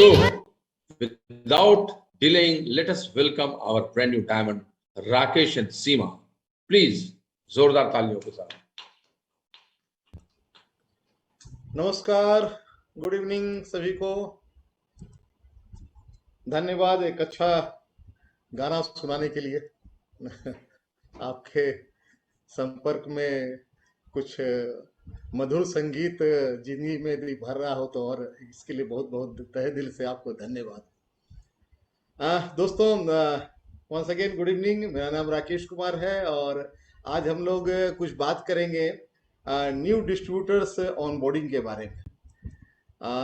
So, without delaying, let us welcome our brand new diamond, Rakesh and Seema. Please, जोरदार तालियों के साथ. नमस्कार, गुड इवनिंग सभी को. धन्यवाद एक अच्छा गाना सुनाने के लिए. आपके संपर्क में कुछ मधुर संगीत जिंदगी में भी भर रहा हो तो और इसके लिए बहुत बहुत तहे दिल से आपको धन्यवाद. दोस्तों, वंस अगेन गुड इवनिंग. मेरा नाम राकेश कुमार है और आज हम लोग कुछ बात करेंगे न्यू डिस्ट्रीब्यूटर्स ऑनबोर्डिंग के बारे में.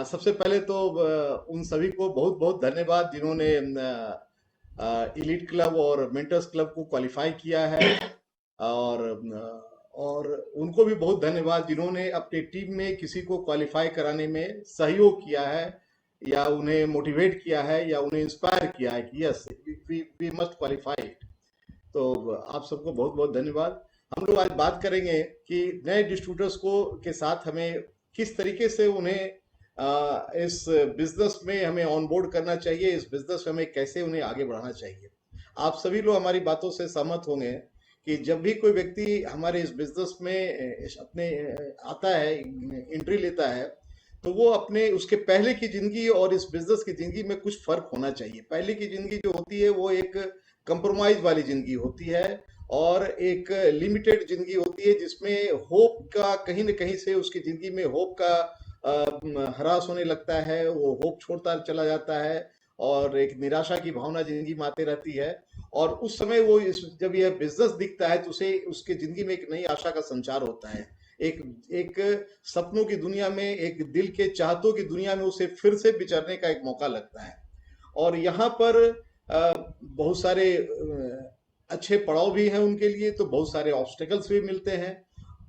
सबसे पहले तो उन सभी को बहुत बहुत धन्यवाद जिन्होंने इलीट क्लब और मेंटर्स क्लब को क्वालिफाई किया है और उनको भी बहुत धन्यवाद जिन्होंने अपनी टीम में किसी को क्वालिफाई कराने में सहयोग किया है या उन्हें मोटिवेट किया है या उन्हें इंस्पायर किया है कि यस वी मस्ट क्वालिफाई. तो आप सबको बहुत बहुत धन्यवाद. हम लोग आज बात करेंगे कि नए डिस्ट्रीब्यूटर्स को के साथ हमें किस तरीके से उन्हें इस बिजनेस में हमें ऑनबोर्ड करना चाहिए, इस बिजनेस में हमें कैसे उन्हें आगे बढ़ाना चाहिए. आप सभी लोग हमारी बातों से सहमत होंगे कि जब भी कोई व्यक्ति हमारे इस बिजनेस में अपने आता है, एंट्री लेता है, तो वो अपने उसके पहले की जिंदगी और इस बिजनेस की जिंदगी में कुछ फर्क होना चाहिए. पहले की जिंदगी जो होती है वो एक कंप्रोमाइज वाली जिंदगी होती है और एक लिमिटेड जिंदगी होती है जिसमें होप का कहीं न कहीं से उसकी जिंदगी में होप का हरास होने लगता है. वो होप छोड़ता चला जाता है और एक निराशा की भावना जिंदगी में आती रहती है. और उस समय वो जब यह बिजनेस दिखता है तो उसे उसके जिंदगी में एक नई आशा का संचार होता है. एक सपनों की दुनिया में, एक दिल के चाहतों की दुनिया में उसे फिर से विचरने का एक मौका लगता है. और यहाँ पर बहुत सारे अच्छे पड़ाव भी हैं उनके लिए, तो बहुत सारे ऑब्स्टेकल्स भी मिलते हैं.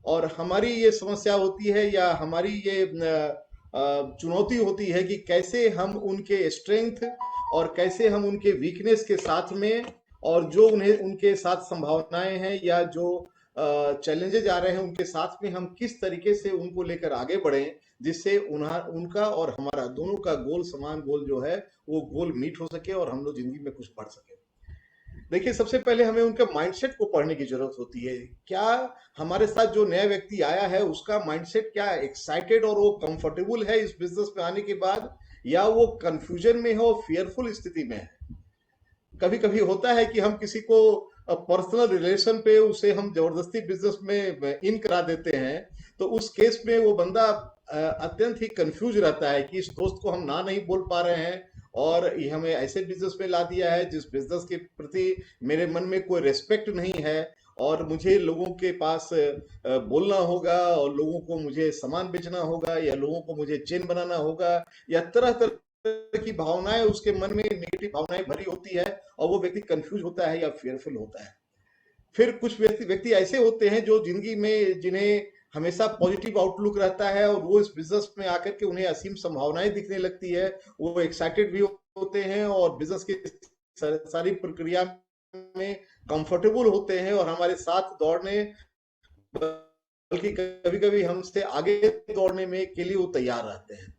और हमारी ये समस्या होती है या हमारी ये चुनौती होती है कि कैसे हम उनके स्ट्रेंथ और कैसे हम उनके वीकनेस के साथ में और जो उन्हें उनके साथ संभावनाएं हैं या जो चैलेंजेज आ रहे हैं उनके साथ में हम किस तरीके से उनको लेकर आगे बढ़ें जिससे उनका और हमारा दोनों का गोल, समान गोल जो है वो गोल मीट हो सके और हम लोग जिंदगी में कुछ बढ़ सके. देखिए, सबसे पहले हमें उनके माइंडसेट को पढ़ने की जरूरत होती है. क्या हमारे साथ जो नया व्यक्ति आया है उसका माइंडसेट क्या एक्साइटेड और वो कंफर्टेबल है इस बिजनेस में आने के बाद, या वो कंफ्यूजन में है और फियरफुल स्थिति में है. कभी कभी होता है कि हम किसी को पर्सनल रिलेशन पे उसे हम जबरदस्ती बिजनेस में इन करा देते हैं, तो उस केस में वो बंदा अत्यंत ही कंफ्यूज रहता है कि इस दोस्त को हम ना नहीं बोल पा रहे हैं और ये हमें ऐसे बिजनेस में ला दिया है जिस बिजनेस के प्रति मेरे मन में कोई रेस्पेक्ट नहीं है और मुझे लोगों के पास बोलना होगा और लोगों को मुझे सामान बेचना होगा या लोगों को मुझे चेन बनाना होगा या तरह तरह की भावनाएं उसके मन में नेगेटिव भावनाएं भरी होती है और वो व्यक्ति कंफ्यूज होता है या फियरफुल होता है. फिर कुछ व्यक्ति ऐसे होते हैं जो जिंदगी में जिन्हें हमेशा पॉजिटिव आउटलुक रहता है और वो इस बिजनेस में आकर के उन्हें असीम संभावनाएं दिखने लगती है. वो एक्साइटेड भी होते हैं और बिजनेस की सारी प्रक्रिया में कंफर्टेबल होते हैं और हमारे साथ दौड़ने, बल्कि कभी कभी हमसे आगे दौड़ने में के लिए वो तैयार रहते हैं.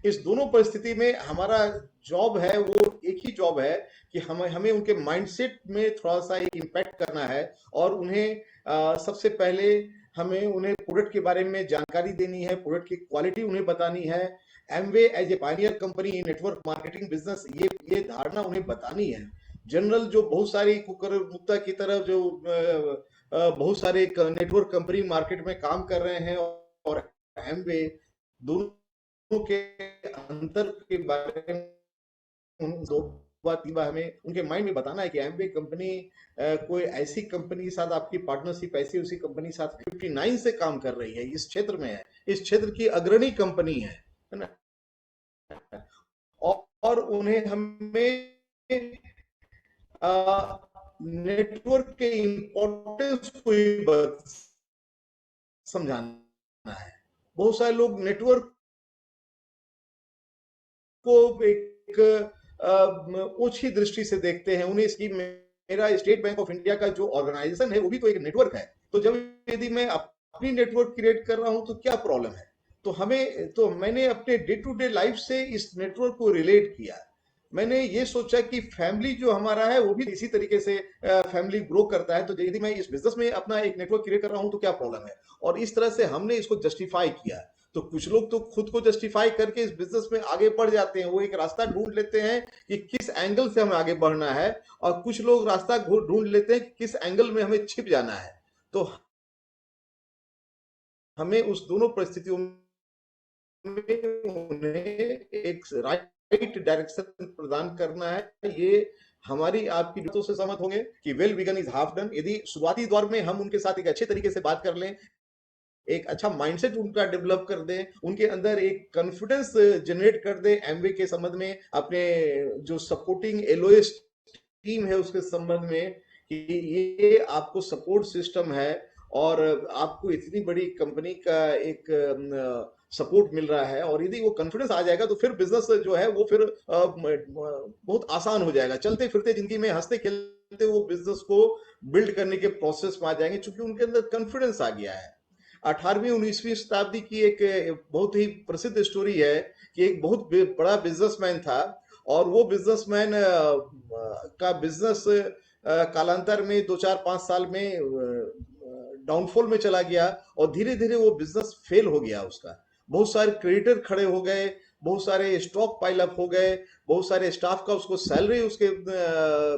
इस दोनों परिस्थिति में हमारा जॉब है वो एक ही जॉब है कि हमें उनके माइंडसेट में थोड़ा सा एक इम्पैक्ट करना है और उन्हें सबसे पहले हमें उन्हें प्रोडक्ट के बारे में जानकारी देनी है, प्रोडक्ट की क्वालिटी उन्हें बतानी है. Amway as a pioneer company in network marketing business, ये धारणा उन्हें बतानी है. जनरल जो बहुत सारी कुकर मुक्ता की तरफ जो बहुत सारे नेटवर्क कंपनी मार्केट में काम कर रहे हैं और एमवे दोनों के अंतर के बारे में दो बार तीन बार हमें उनके माइंड में बताना है कि एमवे कंपनी कोई ऐसी कंपनी के साथ आपकी पार्टनरशिप ऐसी उसी कंपनी के साथ 59 से काम कर रही है, इस क्षेत्र में है, इस क्षेत्र की अग्रणी कंपनी है ना. और उन्हें हमें नेटवर्क के इंपॉर्टेंस को समझाना है. बहुत सारे लोग नेटवर्क को एक ओछी दृष्टि से देखते हैं. उन्हें इसकी मेरा स्टेट बैंक ऑफ इंडिया का जो ऑर्गेनाइजेशन है वो भी तो एक नेटवर्क है, तो जब यदि मैं अपनी नेटवर्क क्रिएट कर रहा हूं तो क्या प्रॉब्लम है. तो मैंने अपने डे टू डे लाइफ से इस नेटवर्क को रिलेट किया। मैंने ये सोचा कि फैमिली जो हमारा है वो भी इसी तरीके से फैमिली ग्रो करता है, तो यदि मैं इस बिजनेस में अपना एक नेटवर्क क्रिएट कर रहा हूं तो क्या प्रॉब्लम है। और इस तरह से हमने इसको जस्टिफाई किया। तो कुछ लोग तो खुद को जस्टिफाई करके इस बिजनेस में आगे बढ़ जाते हैं, वो एक रास्ता ढूंढ लेते हैं कि किस एंगल से हमें आगे बढ़ना है, और कुछ लोग रास्ता ढूंढ लेते हैं कि किस एंगल में हमें छिप जाना है। तो हमें उस दोनों परिस्थितियों में उन्हें एक राइट डायरेक्शन प्रदान करना है। ये हमारी आपकी बातों से सहमत होंगे कि well begun is half done. यदि शुरुआती दौर में हम उनके साथ एक अच्छे तरीके से बात कर लें, एक अच्छा माइंडसेट उनका डेवलप कर दें, उनके अंदर एक कॉन्फिडेंस जनरेट कर दें एमवे के संबंध में, अपने जो सपोर्टिंग एलओएस टीम है उसके संबंध में, कि ये आपको सपोर्ट सिस्टम है और आपको इतनी बड़ी कंपनी का एक सपोर्ट मिल रहा है, और यदि वो कॉन्फिडेंस आ जाएगा तो फिर बिजनेस जो है वो फिर बहुत आसान हो जाएगा। चलते फिरते जिंदगी में हंसते खेलते वो बिजनेस को बिल्ड करने के प्रोसेस में आ जाएंगे, क्योंकि उनके अंदर कॉन्फिडेंस आ गया है। 18वीं 19वीं शताब्दी की एक बहुत ही प्रसिद्ध स्टोरी है कि एक बहुत बड़ा बिजनेसमैन था, और वो बिजनेसमैन का बिजनेस कालांतर में 2 4 5 साल में डाउनफॉल में चला गया, और धीरे धीरे वो बिजनेस फेल हो गया उसका। बहुत सारे क्रेडिटर खड़े हो गए, बहुत सारे स्टॉक पाइल अप हो गए, बहुत सारे स्टाफ का उसको सैलरी उसके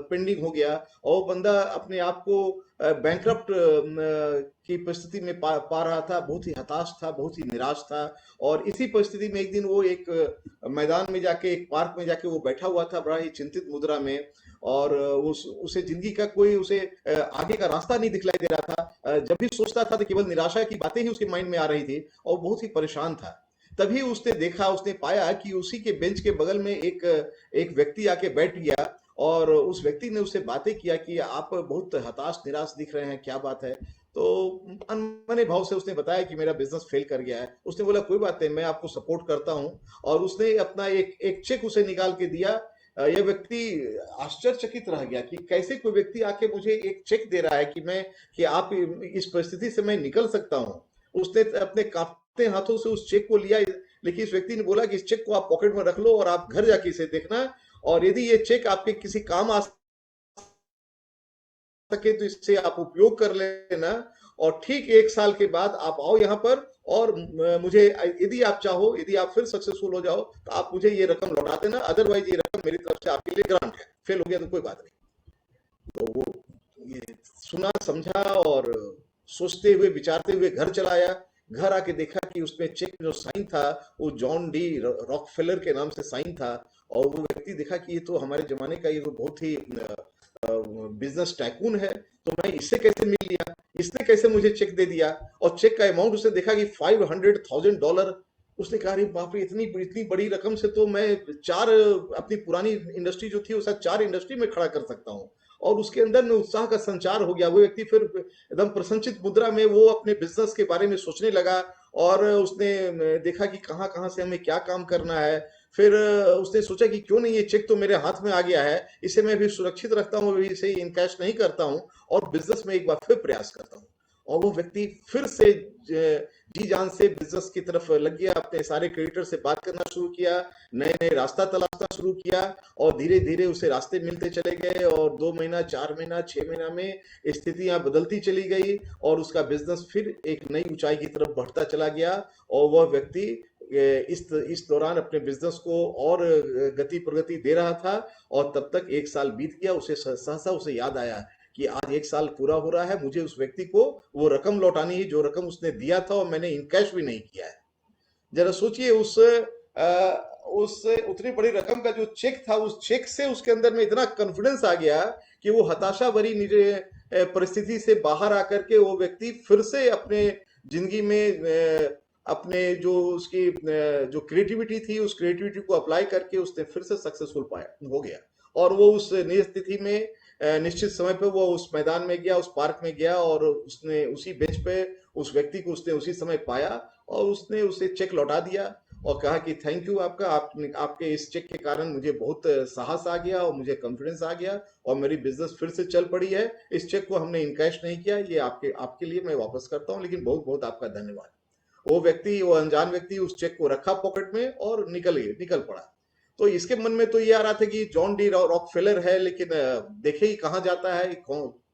पेंडिंग हो गया, और वो बंदा अपने आप को बैंकरप्ट की परिस्थिति में पा रहा था। बहुत ही हताश था, बहुत ही निराश था। और इसी परिस्थिति में एक दिन वो एक मैदान में जाके, एक पार्क में जाके वो बैठा हुआ था बड़ा ही चिंतित मुद्रा में, और उसे जिंदगी का कोई उसे आगे का रास्ता नहीं दिखलाई दे रहा था। जब भी सोचता था तो केवल निराशा की बातें ही उसके माइंड में आ रही थी, और बहुत ही परेशान था। तभी उसने देखा, उसने पाया कि उसी के बेंच के बगल में एक व्यक्ति आके बैठ गया, और उस व्यक्ति ने उससे बातें किया कि आप बहुत हताश निराश दिख रहे हैं, क्या बात है। तो अनमने भाव से उसने बताया कि मेरा बिजनेस फेल कर गया है। उसने बोला कोई बात नहीं, मैं आपको सपोर्ट करता हूं, और उसने अपना एक चेक उसे निकाल के दिया। यह व्यक्ति आश्चर्यचकित रह गया कि कैसे कोई व्यक्ति आके मुझे एक चेक दे रहा है कि आप इस परिस्थिति से मैं निकल सकता हूं। उसने अपने कांपते हाथों से उस चेक को लिया, लेकिन इस व्यक्ति ने बोला कि इस चेक को आप पॉकेट में रख लो और आप घर जाके इसे देखना, और यदि ये चेक आपके किसी काम आ सके तो इससे आप उपयोग कर लेना, और ठीक 1 साल के बाद आप आओ यहाँ पर, और मुझे यदि आप चाहो, यदि आप फिर सक्सेसफुल हो जाओ तो आप मुझे ये रकम लौटा देना, अदरवाइज ये रकम मेरी तरफ से आपके लिए ग्रांट है। फेल हो गया तो कोई बात नहीं। तो वो ये सुना समझा, और सोचते हुए विचारते हुए घर चला आया। घर आके देखा कि उसमें चेक जो साइन था वो जॉन डी रॉकफेलर के नाम से साइन था, और वो व्यक्ति देखा कि ये तो हमारे जमाने का, ये तो बहुत ही बिजनेस टाइकून है, तो मैं इससे कैसे मिल लिया, इसने कैसे मुझे चेक दे दिया। और चेक का अमाउंट उसने देखा कि $500,000। उसने कहा अरे बाप रे, इतनी इतनी बड़ी रकम से तो मैं चार अपनी पुरानी इंडस्ट्री जो थी वो शायद 4 इंडस्ट्री में खड़ा कर सकता हूँ। और उसके अंदर में उत्साह का संचार हो गया। वो व्यक्ति फिर एकदम प्रसन्नचित मुद्रा में वो अपने बिजनेस के बारे में सोचने लगा, और उसने देखा कि कहाँ कहाँ से हमें क्या काम करना है। फिर उसने सोचा कि क्यों नहीं, ये चेक तो मेरे हाथ में आ गया है, इसे मैं भी सुरक्षित रखता हूँ, अभी इसे इनकैश नहीं करता हूँ, और बिजनेस में एक बार फिर प्रयास करता हूँ। और वो व्यक्ति फिर से जी जान से बिजनेस की तरफ लग गया, अपने सारे क्रेडिटर से बात करना शुरू किया, नए नए रास्ता तलाशना शुरू किया, और धीरे धीरे उसे रास्ते मिलते चले गए, और 2 महीना 4 महीना 6 महीना में स्थितियां बदलती चली गई, और उसका बिजनेस फिर एक नई ऊंचाई की तरफ बढ़ता चला गया। और वह व्यक्ति इस दौरान अपने बिजनेस को और गति प्रगति दे रहा था, और तब तक 1 साल बीत गया। उसे सहसा उसे याद आया कि आज 1 साल पूरा हो रहा है, मुझे उस व्यक्ति को वो रकम लौटानी है जो रकम उसने दिया था, और मैंने इनकैश भी नहीं किया है। जरा सोचिए, उस उतनी बड़ी रकम का जो चेक था, उस चेक से उसके अंदर में इतना कॉन्फिडेंस आ गया कि वो हताशा भरी परिस्थिति से बाहर आकर के वो व्यक्ति फिर से अपने जिंदगी में अपने जो उसकी जो क्रिएटिविटी थी, उस क्रिएटिविटी को अप्लाई करके उसने फिर से सक्सेसफुल पाया हो गया। और वो उस नई स्थिति में निश्चित समय पे वो उस मैदान में गया, उस पार्क में गया, और उसने उसी बेंच पे उस व्यक्ति को उसने उसी समय पाया, और उसने उसे चेक लौटा दिया, और कहा कि थैंक यू आपका, आपके इस चेक के कारण मुझे बहुत साहस आ गया, और मुझे कॉन्फिडेंस आ गया, और मेरी बिजनेस फिर से चल पड़ी है। इस चेक को हमने इनकैश नहीं किया, ये आपके आपके लिए मैं वापस करता हूँ, लेकिन बहुत बहुत आपका धन्यवाद। वो अनजान व्यक्ति उस चेक को रखा पॉकेट में और निकल पड़ा। तो इसके मन में तो ये आ रहा था कि जॉन डी रॉकफेलर है, लेकिन देखे ही कहाँ जाता है,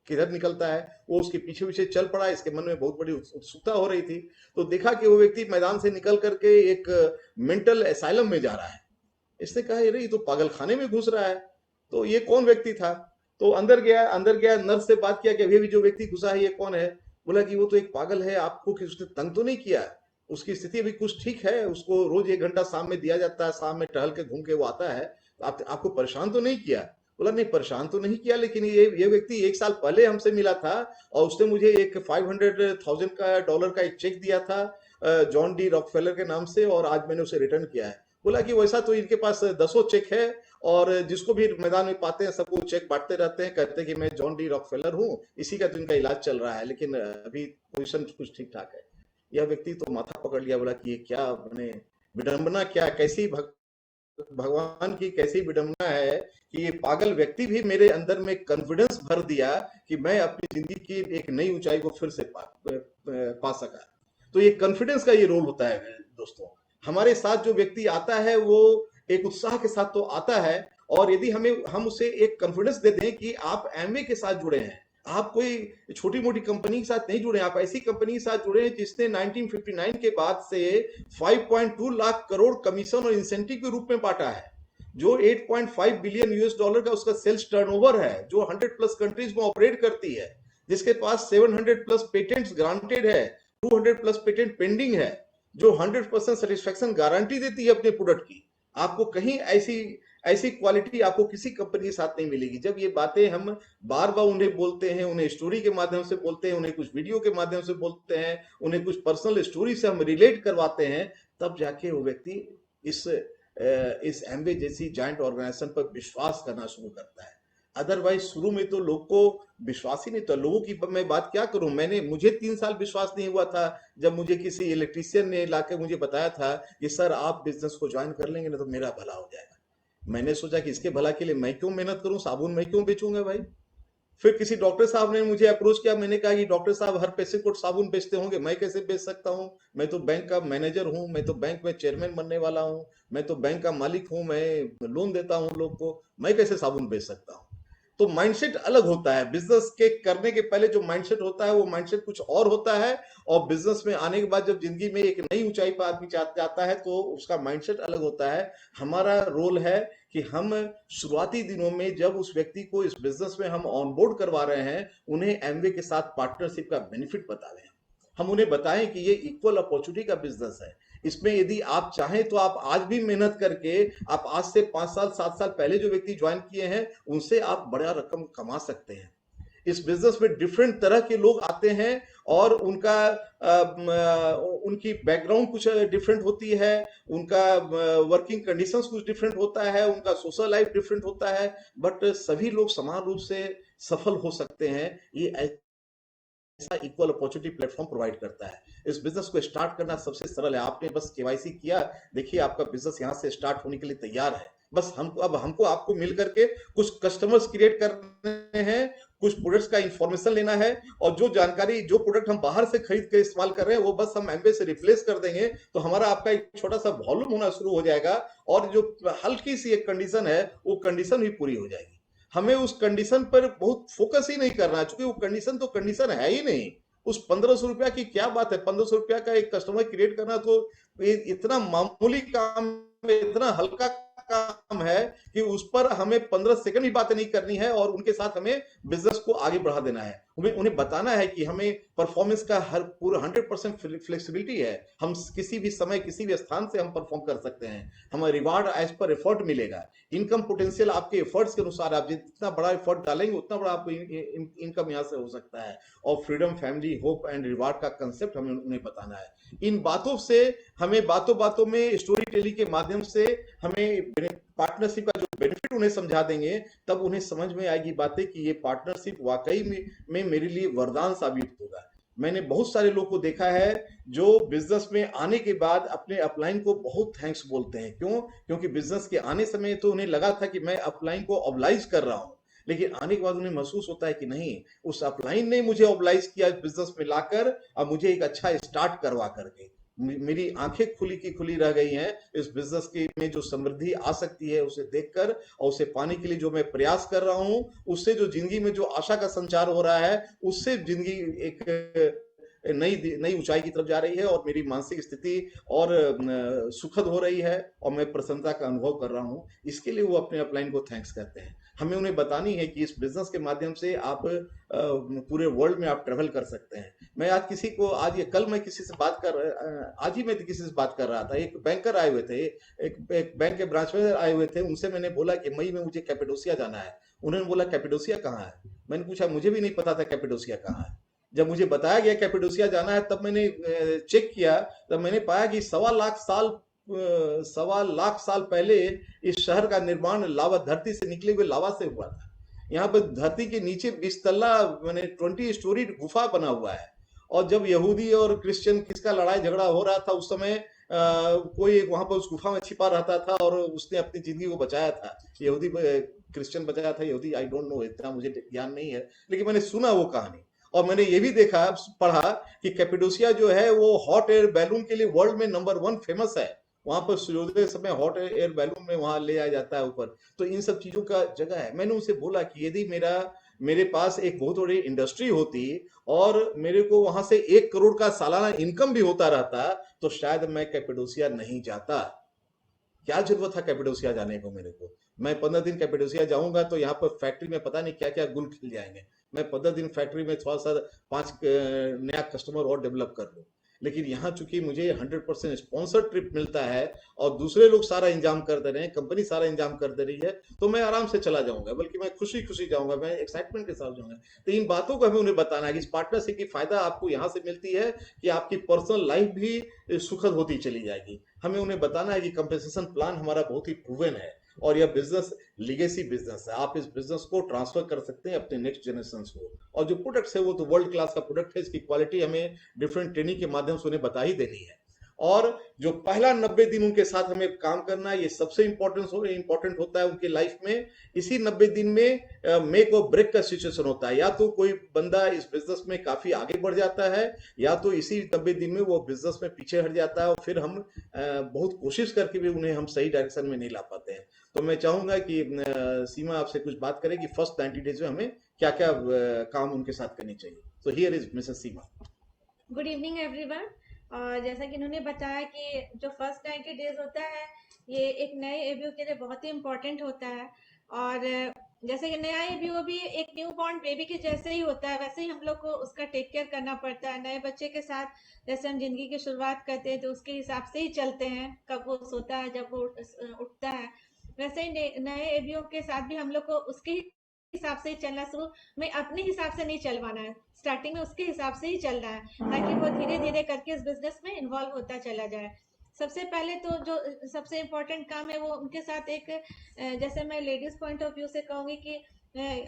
किधर निकलता है। वो उसके पीछे पीछे चल पड़ा। इसके मन में बहुत बड़ी उत्सुकता हो रही थी। तो देखा कि वो व्यक्ति मैदान से निकल करके एक मेंटल एसाइलम में जा रहा है। इसने कहा अरे ये तो पागल खाने में घुस रहा है। तो ये कौन व्यक्ति था? तो अंदर गया, नर्स से बात किया कि अभी जो व्यक्ति घुसा है ये कौन है? बोला कि वो तो एक पागल है, आपको कि उसने तंग तो नहीं किया, उसकी स्थिति अभी कुछ ठीक है, उसको रोज 1 घंटा शाम में दिया जाता है, शाम में टहल के घूम के वो आता है, आपको परेशान तो नहीं किया? बोला नहीं परेशान तो नहीं किया, लेकिन ये व्यक्ति 1 साल पहले हमसे मिला था और उसने मुझे एक 500,000 का डॉलर का एक चेक दिया था जॉन डी रॉकफेलर के नाम से, और आज मैंने उसे रिटर्न किया है। बोला कि वैसा तो इनके पास 10 चेक है और जिसको भी मैदान में पाते हैं सबको चेक बांटते रहते हैं, कहते हैं कि मैं जॉन डी रॉकफेलर हूँ, इसी का तो इनका इलाज चल रहा है, लेकिन अभी पोजीशन कुछ ठीक ठाक है। यह व्यक्ति तो माथा पकड़ लिया। बोला कि ये क्या मैंने विडंबना, क्या कैसी भगवान की कैसी विडंबना है कि ये पागल व्यक्ति भी मेरे अंदर में कॉन्फिडेंस भर दिया कि मैं अपनी जिंदगी की एक नई ऊंचाई को फिर से पा सका। तो ये कॉन्फिडेंस का ये रोल होता है दोस्तों। हमारे साथ जो व्यक्ति आता है वो एक उत्साह के साथ तो आता है, और यदि हम उसे एक कॉन्फिडेंस दे दें कि आप एमवे के साथ जुड़े हैं, आप कोई छोटी मोटी कंपनी के साथ नहीं जुड़े, आप ऐसी कंपनी के साथ जुड़े हैं जिसने 1959 के बाद से 5.2 लाख करोड़ कमीशन और इंसेंटिव के रूप में बांटा है, जो 8.5 बिलियन यूएस डॉलर का उसका सेल्स टर्नओवर है, जो 100+ कंट्रीज में ऑपरेट करती है, जिसके पास 700+ पेटेंट्स ग्रांटेड है, 200+ पेटेंट पेंडिंग है, जो 100% सेटिस्फेक्शन गारंटी देती है अपने प्रोडक्ट की। आपको कहीं ऐसी क्वालिटी आपको किसी कंपनी के साथ नहीं मिलेगी। जब ये बातें हम बार बार उन्हें बोलते हैं, उन्हें स्टोरी के माध्यम से बोलते हैं, उन्हें कुछ वीडियो के माध्यम से बोलते हैं, उन्हें कुछ पर्सनल स्टोरी से हम रिलेट करवाते हैं, तब जाके वो व्यक्ति इस एमवे जैसी जाइंट ऑर्गेनाइजेशन पर विश्वास करना शुरू करता है। अदरवाइज शुरू में तो लोग को विश्वास ही नहीं था। लोगों की मैं बात क्या करूं, मुझे 3 साल विश्वास नहीं हुआ था जब मुझे किसी इलेक्ट्रीशियन ने लाके मुझे बताया था कि सर आप बिजनेस को ज्वाइन कर लेंगे ना तो मेरा भला हो जाएगा। मैंने सोचा कि इसके भला के लिए मैं क्यों मेहनत करूं, साबुन मैं क्यों बेचूंगा भाई। फिर किसी डॉक्टर साहब ने मुझे अप्रोच किया। मैंने कहा कि डॉक्टर साहब हर पेशेंट को साबुन बेचते होंगे, मैं कैसे बेच सकता हूं? मैं तो बैंक का मैनेजर हूं, मैं तो बैंक में चेयरमैन बनने वाला हूं, मैं तो बैंक का मालिक हूं, मैं लोन देता हूं लोग को, मैं कैसे साबुन बेच सकता हूं? तो माइंडसेट अलग होता है। बिजनेस के करने के पहले जो माइंडसेट होता है वो माइंडसेट कुछ और होता है, और बिजनेस में आने के बाद जब जिंदगी में एक नई ऊंचाई पर आदमी जाता है तो उसका माइंडसेट अलग होता है। हमारा रोल है कि हम शुरुआती दिनों में जब उस व्यक्ति को इस बिजनेस में हम ऑनबोर्ड करवा रहे हैं, उन्हें एमवे के साथ पार्टनरशिप का बेनिफिट बता रहे हैं। हम उन्हें बताएं कि ये इक्वल अपॉर्चुनिटी का बिजनेस है। इसमें यदि आप चाहें तो आप आज भी मेहनत करके, आप आज से 5 साल 7 साल पहले जो व्यक्ति ज्वाइन किए हैं उनसे आप बड़ा रकम कमा सकते हैं। इस बिजनेस में डिफरेंट तरह के लोग आते हैं और उनकी बैकग्राउंड कुछ डिफरेंट होती है, उनका वर्किंग कंडीशंस कुछ डिफरेंट होता है, उनका सोशल लाइफ डिफरेंट होता है, बट सभी लोग समान रूप से सफल हो सकते हैं। ये ऐसा इक्वल अपॉर्चुनिटी प्लेटफॉर्म प्रोवाइड करता है। इस बिजनेस को स्टार्ट करना सबसे सरल है। आपने बस केवाईसी किया, देखिए आपका बिजनेस यहाँ से स्टार्ट होने के लिए तैयार है। बस हमको आपको मिल करके कुछ कस्टमर्स क्रिएट करने हैं, कुछ प्रोडक्ट्स का इंफॉर्मेशन लेना है, और जो जानकारी, जो प्रोडक्ट हम बाहर से खरीद के इस्तेमाल कर रहे हैं वो बस हम एमवे से रिप्लेस कर देंगे, तो हमारा आपका एक छोटा सा वॉल्यूम होना शुरू हो जाएगा, और जो हल्की सी एक कंडीशन है वो कंडीशन भी पूरी हो जाएगी। हमें उस कंडीशन पर बहुत फोकस ही नहीं करना, क्योंकि वो कंडीशन तो कंडीशन है ही नहीं। उस 1500 रुपया की क्या बात है? 1500 रुपया का एक कस्टमर क्रिएट करना तो इतना मामूली काम है, इतना हल्का काम है कि उस पर हमें 15 सेकंड भी बात नहीं करनी है, और उनके साथ हमें बिजनेस को आगे बढ़ा देना है। उन्हें बताना है कि हमें परफॉर्मेंस का पूरा 100% फ्लेक्सिबिलिटी है। हम किसी भी समय किसी भी स्थान से हम परफॉर्म कर सकते हैं। हमें रिवार्ड एज पर एफर्ट मिलेगा। इनकम पोटेंशियल आपके एफर्ट्स के अनुसार, आप जितना बड़ा एफर्ट डालेंगे उतना बड़ा आपको इनकम यहाँ से हो सकता है। और freedom, family, hope and reward का कंसेप्ट हमें उन्हें बताना है। इन बातों से हमें बातों बातों में स्टोरी टेलिंग के माध्यम से हमें पार्टनरशिप का जो बेनिफिट उन्हें समझा देंगे, तब उन्हें समझ में आएगी बातें कि ये पार्टनरशिप वाकई में मेरे लिए वरदान साबित होगा। मैंने बहुत सारे लोग को देखा है जो बिजनेस में आने के बाद अपने अपलाइन को बहुत थैंक्स बोलते हैं। क्यों? क्योंकि बिजनेस के आने समय तो उन्हें लगा था कि मैं अपलाइन को ऑब्लाइज कर रहा हूं, लेकिन आने के बाद उन्हें महसूस होता है कि नहीं, उस अपलाइन ने मुझे ऑब्लाइज किया बिजनेस में लाकर, अब मुझे एक अच्छा स्टार्ट करवा करके। मेरी आंखें खुली की खुली रह गई हैं इस बिजनेस के में जो समृद्धि आ सकती है उसे देखकर, और उसे पाने के लिए जो मैं प्रयास कर रहा हूं, उससे जो जिंदगी में जो आशा का संचार हो रहा है, उससे जिंदगी एक नई नई ऊंचाई की तरफ जा रही है, और मेरी मानसिक स्थिति और सुखद हो रही है, और मैं प्रसन्नता का अनुभव कर रहा हूं। इसके लिए वो अपने अपलाइन को थैंक्स कहते हैं। हमें उन्हें बतानी है कि इस बिजनेस के माध्यम से आप पूरे वर्ल्ड में आप ट्रेवल कर सकते हैं। मैं आज किसी को आज ये कल मैं किसी से बात कर आज ही मैं किसी से बात कर रहा था। एक बैंकर आए हुए थे, एक बैंक के ब्रांच मैनेजर आए हुए थे। उनसे मैंने बोला कि मई में मुझे कैपेडोसिया जाना है। उन्होंने बोला कैपेडोसिया कहाँ है? मैंने पूछा, मुझे भी नहीं पता था कैपेडोसिया कहाँ है। जब मुझे बताया गया कैपेडोसिया जाना है, तब मैंने चेक किया, तब मैंने पाया कि 1.25 लाख साल पहले इस शहर का निर्माण लावा, धरती से निकले हुए लावा से हुआ था। यहाँ पर धरती के नीचे 20 तल्ला मैंने 20 स्टोरी गुफा बना हुआ है। और जब यहूदी और क्रिश्चियन किसका लड़ाई झगड़ा हो रहा था, उस समय कोई एक वहां पर उस गुफा में छिपा रहता था, और उसने अपनी जिंदगी को बचाया था। यहूदी क्रिश्चियन बचाया था, यहूदी आई डोंट नो, इतना मुझे ज्ञान नहीं है, लेकिन मैंने सुना वो कहानी। और मैंने ये भी देखा, पढ़ा कि कैपेडोसिया जो है वो हॉट एयर बैलून के लिए वर्ल्ड में नंबर 1 फेमस है। वहां पर सूर्योदय समय हॉट एयर बैलून में वहां ले आया जाता है ऊपर। तो इन सब चीजों का जगह है। मैंने उनसे बोला कि यदि मेरे पास एक बहुत बड़ी इंडस्ट्री होती, और मेरे को वहां से 1 करोड़ का सालाना इनकम भी होता रहता, तो शायद मैं कैपेडोसिया नहीं जाता। क्या जरूरत था कैपेडोसिया जाने को मेरे को? मैं 15 दिन कैपेडोसिया जाऊंगा तो यहाँ पर फैक्ट्री में पता नहीं क्या क्या गुल खिल जाएंगे। मैं 15 दिन फैक्ट्री में थोड़ा सा 5 नया कस्टमर और डेवलप कर लूं। लेकिन यहाँ चूंकि मुझे 100% स्पॉन्सर ट्रिप मिलता है, और दूसरे लोग सारा इंतजाम कर दे रहे हैं, कंपनी सारा इंतजाम कर दे रही है, तो मैं आराम से चला जाऊंगा, बल्कि मैं खुशी खुशी जाऊंगा, मैं एक्साइटमेंट के साथ जाऊंगा। तो इन बातों को हमें उन्हें बताना है कि इस पार्टनरशिप की फायदा आपको यहाँ से मिलती है कि आपकी पर्सनल लाइफ भी सुखद होती चली जाएगी। हमें उन्हें बताना है कि कंपेंसेशन प्लान हमारा बहुत ही प्रूवन है, और यह बिजनेस लीगेसी बिजनेस है। आप इस बिजनेस को ट्रांसफर कर सकते हैं अपने नेक्स्ट जनरेशन को, और जो प्रोडक्ट्स है वो तो वर्ल्ड क्लास का प्रोडक्ट है। इसकी क्वालिटी हमें डिफरेंट ट्रेनिंग के माध्यम से उन्हें बता ही देनी है। और जो पहला 90 दिन उनके साथ हमें काम करना है, ये सबसे इंपॉर्टेंट होता है उनके लाइफ में। इसी 90 दिन में मेक और ब्रेक का सिचुएशन होता है। या तो कोई बंदा इस बिजनेस में काफी आगे बढ़ जाता है, या तो इसी 90 दिन में वो बिजनेस में पीछे हट जाता है, और फिर हम बहुत कोशिश करके भी उन्हें हम सही डायरेक्शन में नहीं ला पाते हैं। तो मैं चाहूंगा कि सीमा आपसे कुछ बात करें कि फर्स्ट 90 डेज में हमें क्या क्या काम उनके साथ करनी चाहिए। तो here is Mrs Seema. Good evening everyone. और जैसा कि इन्होंने बताया कि जो फर्स्ट 90 डेज होता है, ये एक नए एबीओ के लिए बहुत ही इम्पोर्टेंट होता है। और जैसे कि नया एबीओ भी एक न्यू बॉर्न बेबी के जैसे ही होता है, वैसे ही हम लोग को उसका टेक केयर करना पड़ता है। नए बच्चे के साथ जैसे हम जिंदगी की शुरुआत करते हैं, तो उसके हिसाब से ही चलते हैं, कब वो सोता है, जब वो उठता है। वैसे ही नए एबीओ के साथ भी हम लोग को उसके हिसाब से ही चलना, शुरू में अपने हिसाब से नहीं चलवाना है, स्टार्टिंग में उसके हिसाब से ही चलना है, ताकि वो धीरे धीरे करके इस बिजनेस में इन्वॉल्व होता चला जाए। सबसे पहले तो जो सबसे इम्पोर्टेंट काम है, वो उनके साथ एक जैसे मैं लेडीज पॉइंट ऑफ व्यू से कहूंगी कि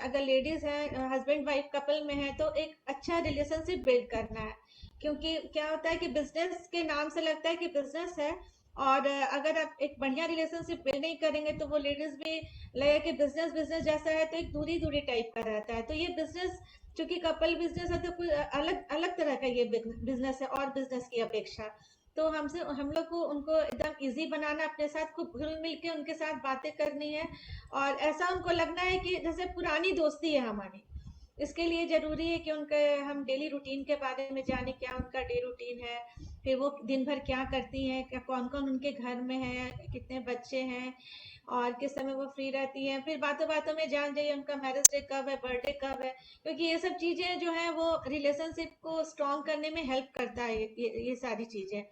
अगर लेडीज है, हस्बैंड वाइफ कपल में है, तो एक अच्छा रिलेशनशिप बिल्ड करना है। क्योंकि क्या होता है कि बिजनेस के नाम से लगता है कि बिजनेस है, और अगर आप एक बढ़िया रिलेशनशिप बिल्ड नहीं करेंगे, तो वो लेडीज भी लगे कि बिजनेस बिजनेस जैसा है, तो एक दूरी दूरी टाइप का रहता है। तो ये बिजनेस, चूंकि कपल बिजनेस है, तो कोई अलग अलग तरह का ये बिजनेस है और बिजनेस की अपेक्षा। तो हम लोग को उनको एकदम इजी बनाना, अपने साथ खूब घुल मिल के उनके साथ बातें करनी है, और ऐसा उनको लगना है कि जैसे पुरानी दोस्ती है हमारी। इसके लिए जरूरी है कि उनके हम डेली रूटीन के बारे में जाने, क्या उनका डे रूटीन है, फिर वो दिन भर क्या करती हैं, क्या कौन कौन उनके घर में है, कितने बच्चे हैं, और किस समय वो फ्री रहती हैं। फिर बातों बातों में जान जाइए उनका मैरिज डे कब है, बर्थडे कब है, क्योंकि ये सब चीजें जो है वो रिलेशनशिप को स्ट्रॉन्ग करने में हेल्प करता है, ये सारी चीजें।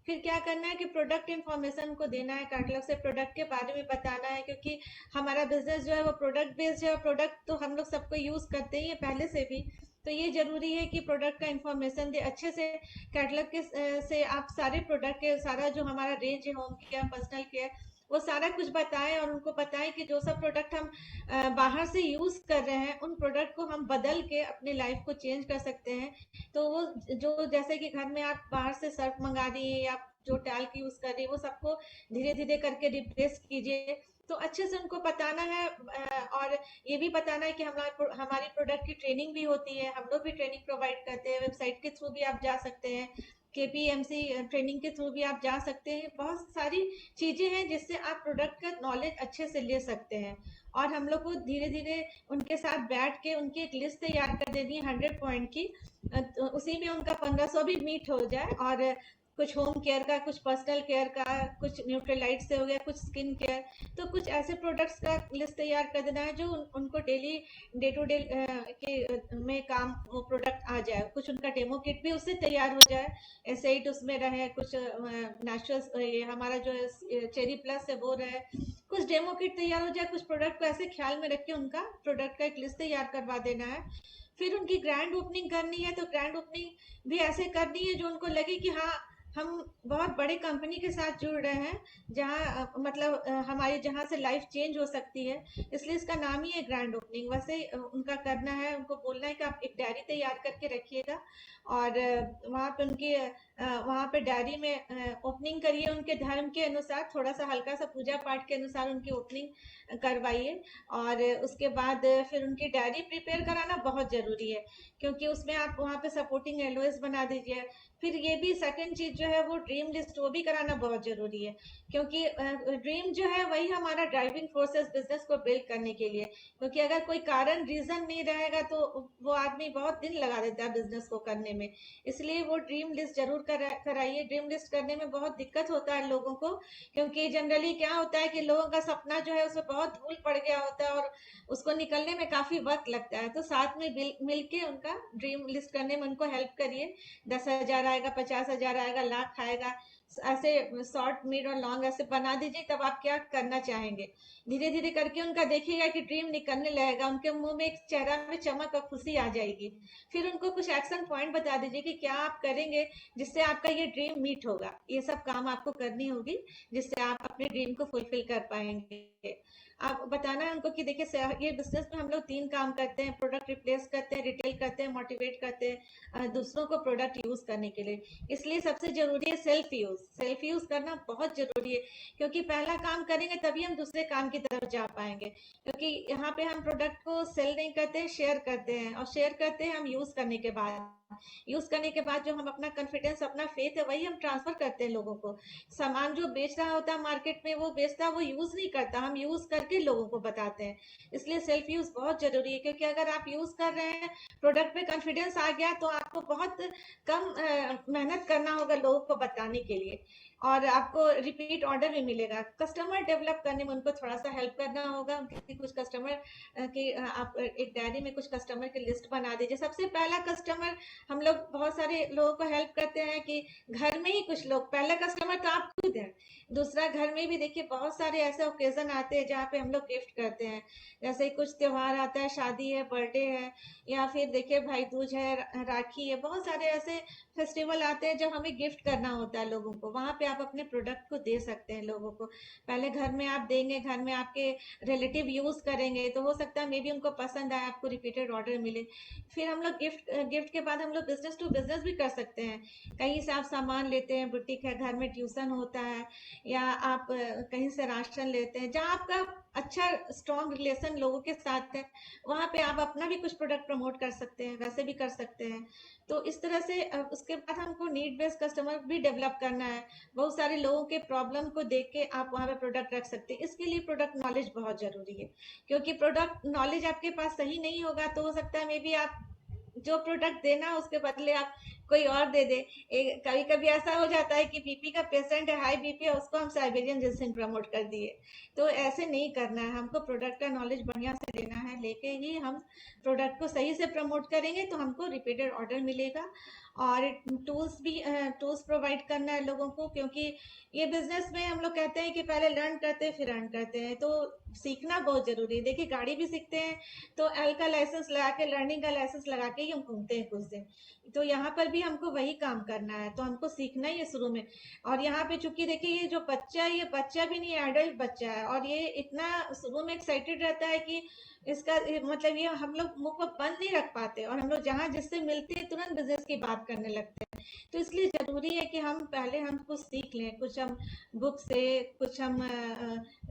फिर क्या करना है कि प्रोडक्ट इन्फॉर्मेशन को देना है, कैटलॉग से प्रोडक्ट के बारे में बताना है, क्योंकि हमारा बिजनेस जो है वो प्रोडक्ट बेस्ड है, और प्रोडक्ट तो हम लोग सबको यूज करते ही है पहले से भी। तो ये जरूरी है कि प्रोडक्ट का इन्फॉर्मेशन दे अच्छे से। कैटलॉग के से आप सारे प्रोडक्ट के सारा जो हमारा रेंज है, होम केयर, पर्सनल केयर, वो सारा कुछ बताएं, और उनको बताएं कि जो सब प्रोडक्ट हम बाहर से यूज कर रहे हैं, उन प्रोडक्ट को हम बदल के अपनी लाइफ को चेंज कर सकते हैं। तो वो जो जैसे कि घर में आप बाहर से सर्फ मंगा रही है, या जो टैल्क यूज कर रही है, वो सबको धीरे धीरे करके रिप्लेस कीजिए। तो अच्छे से उनको बताना है, और ये भी बताना है कि हमारी प्रोडक्ट की ट्रेनिंग भी होती है, हम लोग भी ट्रेनिंग प्रोवाइड करते हैं, वेबसाइट के थ्रू भी आप जा सकते हैं। KPMC ट्रेनिंग के थ्रू भी आप जा सकते हैं। बहुत सारी चीजें हैं जिससे आप प्रोडक्ट का नॉलेज अच्छे से ले सकते हैं। और हम लोग को धीरे धीरे उनके साथ बैठ के उनकी एक लिस्ट तैयार कर देनी है 100 पॉइंट की, तो उसी में उनका 1500 भी मीट हो जाए। और कुछ होम केयर का, कुछ पर्सनल केयर का, कुछ न्यूट्रलाइट से हो गया, कुछ स्किन केयर, तो कुछ ऐसे प्रोडक्ट्स का लिस्ट तैयार कर देना है जो उनको डेली डे टू डे के में काम वो प्रोडक्ट आ जाए। कुछ उनका डेमो किट भी उससे तैयार हो जाए, एसेट उसमें रहे, कुछ नेचुरल हमारा जो चेरी प्लस है वो रहे, कुछ डेमो किट तैयार हो जाए। कुछ प्रोडक्ट को ऐसे ख्याल में रख के उनका प्रोडक्ट का एक लिस्ट तैयार करवा देना है। फिर उनकी ग्रैंड ओपनिंग करनी है, तो ग्रैंड ओपनिंग भी ऐसे करनी है जो उनको लगे कि हाँ हम बहुत बड़ी कंपनी के साथ जुड़ रहे हैं, जहाँ मतलब हमारी जहाँ से लाइफ चेंज हो सकती है, इसलिए इसका नाम ही है ग्रैंड ओपनिंग। वैसे उनका करना है, उनको बोलना है कि आप एक डायरी तैयार करके रखिएगा और वहाँ पे उनकी वहाँ पे डायरी में ओपनिंग करिए, उनके धर्म के अनुसार थोड़ा सा हल्का सा पूजा पाठ के अनुसार उनकी ओपनिंग करवाइए। और उसके बाद फिर उनकी डायरी प्रिपेयर कराना बहुत जरूरी है, क्योंकि उसमें आप वहाँ पे सपोर्टिंग LOS बना दीजिए। फिर ये भी सेकंड चीज जो है वो ड्रीम लिस्ट, वो भी कराना बहुत जरूरी है, क्योंकि ड्रीम जो है वही हमारा ड्राइविंग फोर्स है बिजनेस को बिल्ड करने के लिए। क्योंकि अगर कोई कारण रीजन नहीं रहेगा तो वो आदमी बहुत दिन लगा देता है बिजनेस को करने में। इसलिए वो ड्रीम लिस्ट जरूर कराइए। ड्रीम लिस्ट करने में बहुत दिक्कत होता है लोगों को, क्योंकि जनरली क्या होता है कि लोगों का सपना जो है उसमें बहुत धूल पड़ गया होता है और उसको निकलने में काफी वक्त लगता है। तो साथ में मिल के उनका ड्रीम लिस्ट करने में उनको हेल्प करिए। 10,000 आएगा, 50,000 आएगा, लाख आएगा, ऐसे शॉर्ट मिड और लॉन्ग ऐसे बना दीजिए। तब आप क्या करना चाहेंगे, धीरे धीरे करके उनका देखिएगा कि ड्रीम निकलने लगेगा, उनके मुंह में एक चेहरा में चमक और खुशी आ जाएगी। फिर उनको कुछ एक्शन पॉइंट बता दीजिए कि क्या आप करेंगे जिससे आपका ये ड्रीम मीट होगा। ये सब काम आपको करनी होगी जिससे आप अपने ड्रीम को फुलफिल कर पाएंगे। आप बताना है उनको कि देखिए ये बिजनेस में हम लोग 3 काम करते हैं, प्रोडक्ट रिप्लेस करते हैं, रिटेल करते हैं, मोटिवेट करते हैं दूसरों को प्रोडक्ट यूज करने के लिए। इसलिए सबसे जरूरी है सेल्फ यूज। सेल्फ यूज करना बहुत जरूरी है, क्योंकि पहला काम करेंगे तभी हम दूसरे काम की तरफ जा पाएंगे। क्योंकि यहाँ पे हम प्रोडक्ट को सेल नहीं करते हैं, शेयर करते हैं, और शेयर करते हैं हम यूज करने के बाद। यूज करने के बाद जो हम अपना कॉन्फिडेंस, अपना फेथ है, वही हम ट्रांसफर करते हैं लोगों को। सामान जो बेच रहा होता है मार्केट में, वो बेचता, वो यूज नहीं करता, हम यूज करके लोगों को बताते हैं। इसलिए सेल्फ यूज बहुत जरूरी है, क्योंकि अगर आप यूज कर रहे हैं, प्रोडक्ट में कॉन्फिडेंस आ गया, तो आपको बहुत कम मेहनत करना होगा लोगों को बताने के लिए, और आपको रिपीट ऑर्डर भी मिलेगा। कस्टमर डेवलप करने में उनको थोड़ा सा हेल्प करना होगा। उनके कुछ कस्टमर की आप एक डायरी में कुछ कस्टमर की लिस्ट बना दीजिए। सबसे पहला कस्टमर, हम लोग बहुत सारे लोगों को हेल्प करते हैं कि घर में ही कुछ लोग, पहला कस्टमर तो आप खुद हैं। दूसरा, घर में भी देखिए बहुत सारे ऐसे ओकेजन आते हैं जहाँ पे हम लोग गिफ्ट करते हैं। जैसे कुछ त्योहार आता है, शादी है, बर्थडे है, या फिर देखिए भाई दूज है, राखी है, बहुत सारे ऐसे फेस्टिवल आते हैं जब हमें गिफ्ट करना होता है लोगों को। वहां पे आप अपने प्रोडक्ट को दे सकते हैं लोगों को। पहले घर में आप देंगे, घर में आपके रिलेटिव यूज करेंगे, तो हो सकता है मे बी उनको पसंद आए, आपको रिपीटेड ऑर्डर मिले। फिर हम लोग गिफ्ट के बाद हम लोग बिजनेस टू बिजनेस भी कर सकते हैं। कहीं से आप सामान लेते हैं, बुटीक है, घर में ट्यूशन होता है, या आप कहीं से राशन लेते हैं, जहाँ आपका अच्छा स्ट्रॉन्ग रिलेशन लोगों के साथ है, वहां पे आप अपना भी कुछ प्रोडक्ट प्रमोट कर सकते हैं, वैसे भी कर सकते हैं। तो इस तरह से उसके बाद हमको नीड बेस्ड कस्टमर भी डेवलप करना है। बहुत सारे लोगों के प्रॉब्लम को देख के आप वहां पे प्रोडक्ट रख सकते हैं। इसके लिए प्रोडक्ट नॉलेज बहुत जरूरी है, क्योंकि प्रोडक्ट नॉलेज आपके पास सही नहीं होगा तो हो सकता है मे बी आप जो प्रोडक्ट देना उसके बदले आप कोई और दे दे। कभी कभी ऐसा हो जाता है कि बीपी का पेशेंट है, हाई बीपी है, उसको हम साइबेरियन जिंसिन प्रमोट कर दिए। तो ऐसे नहीं करना है, हमको प्रोडक्ट का नॉलेज बढ़िया से लेना है, लेके ही हम प्रोडक्ट को सही से प्रमोट करेंगे तो हमको रिपीटेड ऑर्डर मिलेगा। और टूल्स प्रोवाइड करना है लोगों को, क्योंकि ये बिजनेस में हम लोग कहते हैं कि पहले लर्न करते हैं फिर अर्न करते हैं, तो सीखना बहुत जरूरी है। देखिए गाड़ी भी सीखते हैं तो एल का लाइसेंस लगा के, लर्निंग का लाइसेंस लगा के ही हम घूमते हैं कुछ दिन। तो यहाँ पर भी हमको वही काम करना है, तो हमको सीखना ही है शुरू में। और यहाँ पे चूंकि देखिए ये जो बच्चा है, ये बच्चा भी नहीं, एडल्ट बच्चा है, और ये इतना शुरू में एक्साइटेड रहता है कि इसका मतलब ये हम लोग मुंह को बंद नहीं रख पाते, और हम लोग जहाँ जिससे मिलते हैं तुरंत बिजनेस की बात करने लगते हैं। तो इसलिए जरूरी जरूरी है कि हम कुछ सीख लें, कुछ हम बुक से, कुछ हम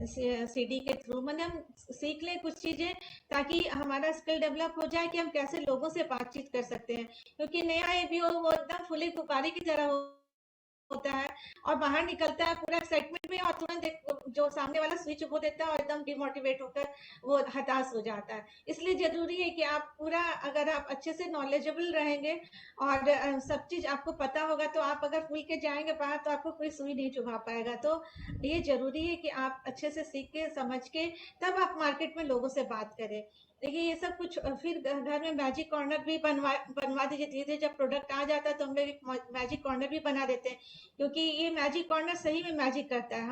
सीडी के थ्रू मतलब हम सीख लें कुछ चीजें, ताकि हमारा स्किल डेवलप हो जाए कि हम कैसे लोगों से बातचीत कर सकते हैं। क्योंकि नया एबीओ वो एकदम फुली फुकारी की तरह होता है और बाहर निकलता है पूरा एक्साइटमेंट में और तुरंत जो सामने वाला स्विच हो देता है और एकदम डिमोटिवेट होकर वो हताश हो जाता है। इसलिए जरूरी है कि आप पूरा, अगर आप अच्छे से नॉलेजेबल रहेंगे और सब चीज आपको पता होगा, तो आप अगर खुल के जाएंगे बाहर तो आपको कोई सुई नहीं चुभा पाएगा। तो ये जरूरी है कि आप अच्छे से सीख के समझ के तब आप मार्केट में लोगों से बात करें। देखिए ये सब कुछ, फिर घर में मैजिक कॉर्नर भी बनवा दीजिए। धीरे धीरे जब प्रोडक्ट आ जाता है तो हम लोग एक मैजिक कॉर्नर भी बना देते हैं, क्योंकि ये मैजिक कॉर्नर सही में मैजिक करता है।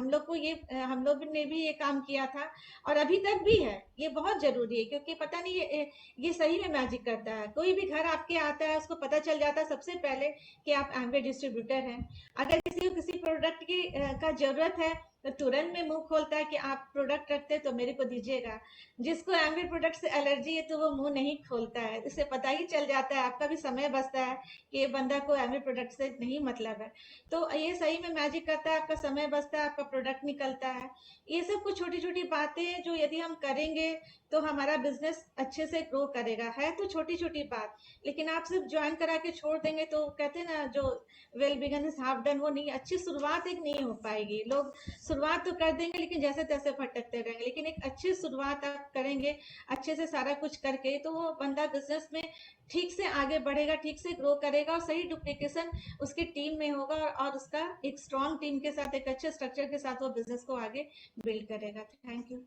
हम लोग ने भी ये काम किया था और अभी तक भी है। ये बहुत जरूरी है, क्योंकि पता नहीं ये सही में मैजिक करता है। कोई भी घर आपके आता है उसको पता चल जाता है सबसे पहले कि आप एम्वे डिस्ट्रीब्यूटर हैं। अगर किसी को किसी प्रोडक्ट की का जरूरत है तो तुरंत में मुंह खोलता है कि आप प्रोडक्ट रखते हैं तो मेरे को दीजिएगा। जिसको एम्वे प्रोडक्ट से एलर्जी है तो वो मुंह नहीं खोलता है। इससे पता ही चल जाता है, आपका भी समय बचता है कि ये बंदा को एम्वे प्रोडक्ट से नहीं मतलब है। तो ये सही में मैजिक करता है, आपका समय बचता है, आपका प्रोडक्ट निकलता है। ये सब कुछ छोटी छोटी बातें हैं जो यदि हम करेंगे तो हमारा बिजनेस अच्छे से ग्रो करेगा। है तो छोटी छोटी बात, लेकिन आप सिर्फ ज्वाइन करा के छोड़ देंगे तो कहते हैं ना, जो well begun is half done, वो नहीं, अच्छी शुरुआत एक नहीं हो पाएगी। लोग शुरुआत तो कर देंगे लेकिन जैसे तैसे भटकते रहेंगे। लेकिन एक अच्छी शुरुआत आप करेंगे अच्छे से सारा कुछ करके, तो वो बंदा बिजनेस में ठीक से आगे बढ़ेगा, ठीक से ग्रो करेगा और सही डुप्लीकेशन उसकी टीम में होगा और उसका एक स्ट्रॉन्ग टीम के साथ, एक अच्छे स्ट्रक्चर के साथ वो बिजनेस को आगे बिल्ड करेगा। Thank you.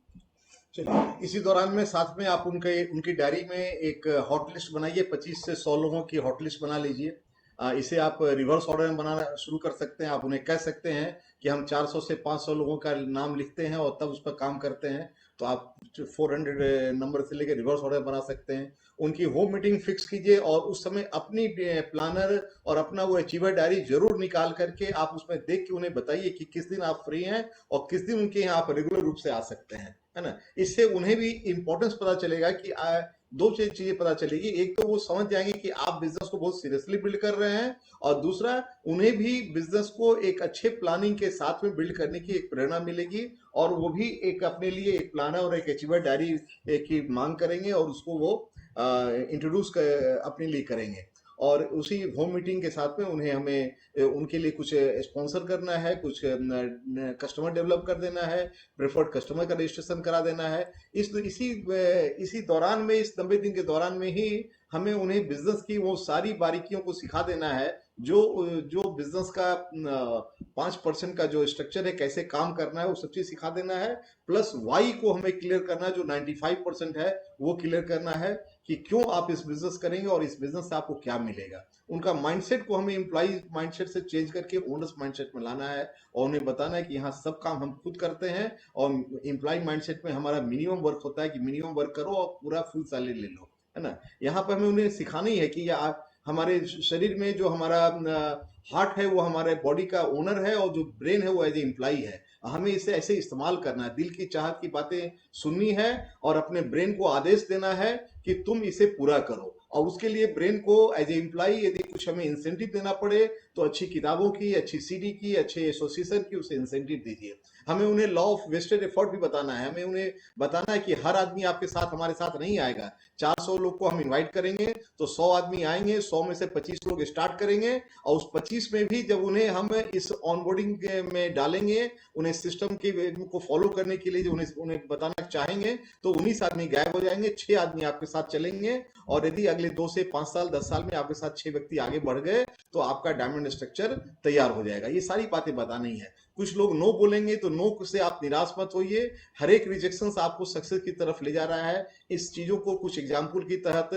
चलिए, इसी दौरान में साथ में आप उनकी डायरी में एक हॉट लिस्ट बनाइए, 25 से 100 लोगों की हॉट लिस्ट बना लीजिए। इसे आप रिवर्स ऑर्डर में बनाना शुरू कर सकते हैं। आप उन्हें कह सकते हैं कि हम 400 से 500 लोगों का नाम लिखते हैं और तब उस पर काम करते हैं। तो आप 400 नंबर से लेकर रिवर्स ऑर्डर बना सकते हैं। उनकी होम मीटिंग फिक्स कीजिए और उस समय अपनी प्लानर और अपना वो अचीवर डायरी जरूर निकाल करके आप उसमें देख के उन्हें बताइए कि किस दिन आप फ्री हैं और किस दिन उनके यहाँ आप रेगुलर रूप से आ सकते हैं, है ना। इससे उन्हें भी इंपॉर्टेंस पता चलेगा कि दो चीजें पता चलेगी। एक तो वो समझ जाएंगे कि आप बिजनेस को बहुत सीरियसली बिल्ड कर रहे हैं, और दूसरा उन्हें भी बिजनेस को एक अच्छे प्लानिंग के साथ में बिल्ड करने की एक प्रेरणा मिलेगी और वो भी एक अपने लिए एक प्लानर और एक अचीवर डायरी की मांग करेंगे और उसको वो इंट्रोड्यूस अपने लिए करेंगे। और उसी होम मीटिंग के साथ में हमें उनके लिए कुछ स्पॉन्सर करना है, कुछ कस्टमर डेवलप कर देना है, प्रेफर्ड कस्टमर का रजिस्ट्रेशन करा देना है। इसी दौरान में, इस 90 दिन के दौरान में ही हमें उन्हें बिजनेस की वो सारी बारीकियों को सिखा देना है जो बिजनेस का 5% का जो स्ट्रक्चर है, कैसे काम करना है, वो सब चीज सिखा देना है। प्लस वाई को हमें क्लियर करना है, जो 95% है वो क्लियर करना है कि क्यों आप इस बिजनेस करेंगे और इस बिजनेस से आपको क्या मिलेगा। उनका माइंडसेट को हमें एम्प्लॉय माइंडसेट से चेंज करके ओनर्स माइंडसेट में लाना है और उन्हें बताना है कि यहाँ सब काम हम खुद करते हैं और एम्प्लॉय माइंडसेट में हमारा मिनिमम वर्क होता है कि मिनिमम वर्क करो और पूरा फुल सैलरी ले लो, है ना। यहाँ पर हमें उन्हें सिखाना ही है कि हमारे शरीर में जो हमारा हार्ट है वो हमारे बॉडी का ओनर है और जो ब्रेन है वो एज ए एम्प्लॉय है। हमें इसे ऐसे इस्तेमाल करना है, दिल की चाहत की बातें सुननी है और अपने ब्रेन को आदेश देना है कि तुम इसे पूरा करो। और उसके लिए ब्रेन को एज ए एम्प्लॉय यदि कुछ हमें इंसेंटिव देना पड़े तो अच्छी किताबों की, अच्छी सीडी की, अच्छे एसोसिएशन की उसे इंसेंटिव दीजिए। हमें उन्हें लॉ ऑफ वेस्टेड एफर्ट भी बताना है। हमें उन्हें बताना है कि हर आदमी आपके साथ, हमारे साथ नहीं आएगा। 400 लोग को हम इनवाइट करेंगे तो 100 आदमी आएंगे, 100 में से 25 लोग स्टार्ट करेंगे और उस 25 में भी जब उन्हें हम इस ऑनबोर्डिंग में डालेंगे, उन्हें सिस्टम को फॉलो करने के लिए जो उन्हें बताना चाहेंगे, तो 19 आदमी गायब हो जाएंगे, 6 आदमी आपके साथ चलेंगे। और यदि अगले 2 से 5 साल 10 साल में आपके साथ 6 व्यक्ति आगे बढ़ गए तो आपका डायमंड स्ट्रक्चर तैयार हो जाएगा। ये सारी बातें बतानी है। कुछ लोग नो बोलेंगे तो नो से आप निराश मत होइए। हर एक रिजेक्शन आपको सक्सेस की तरफ ले जा रहा है। इस चीजों को कुछ एग्जाम्पल की तहत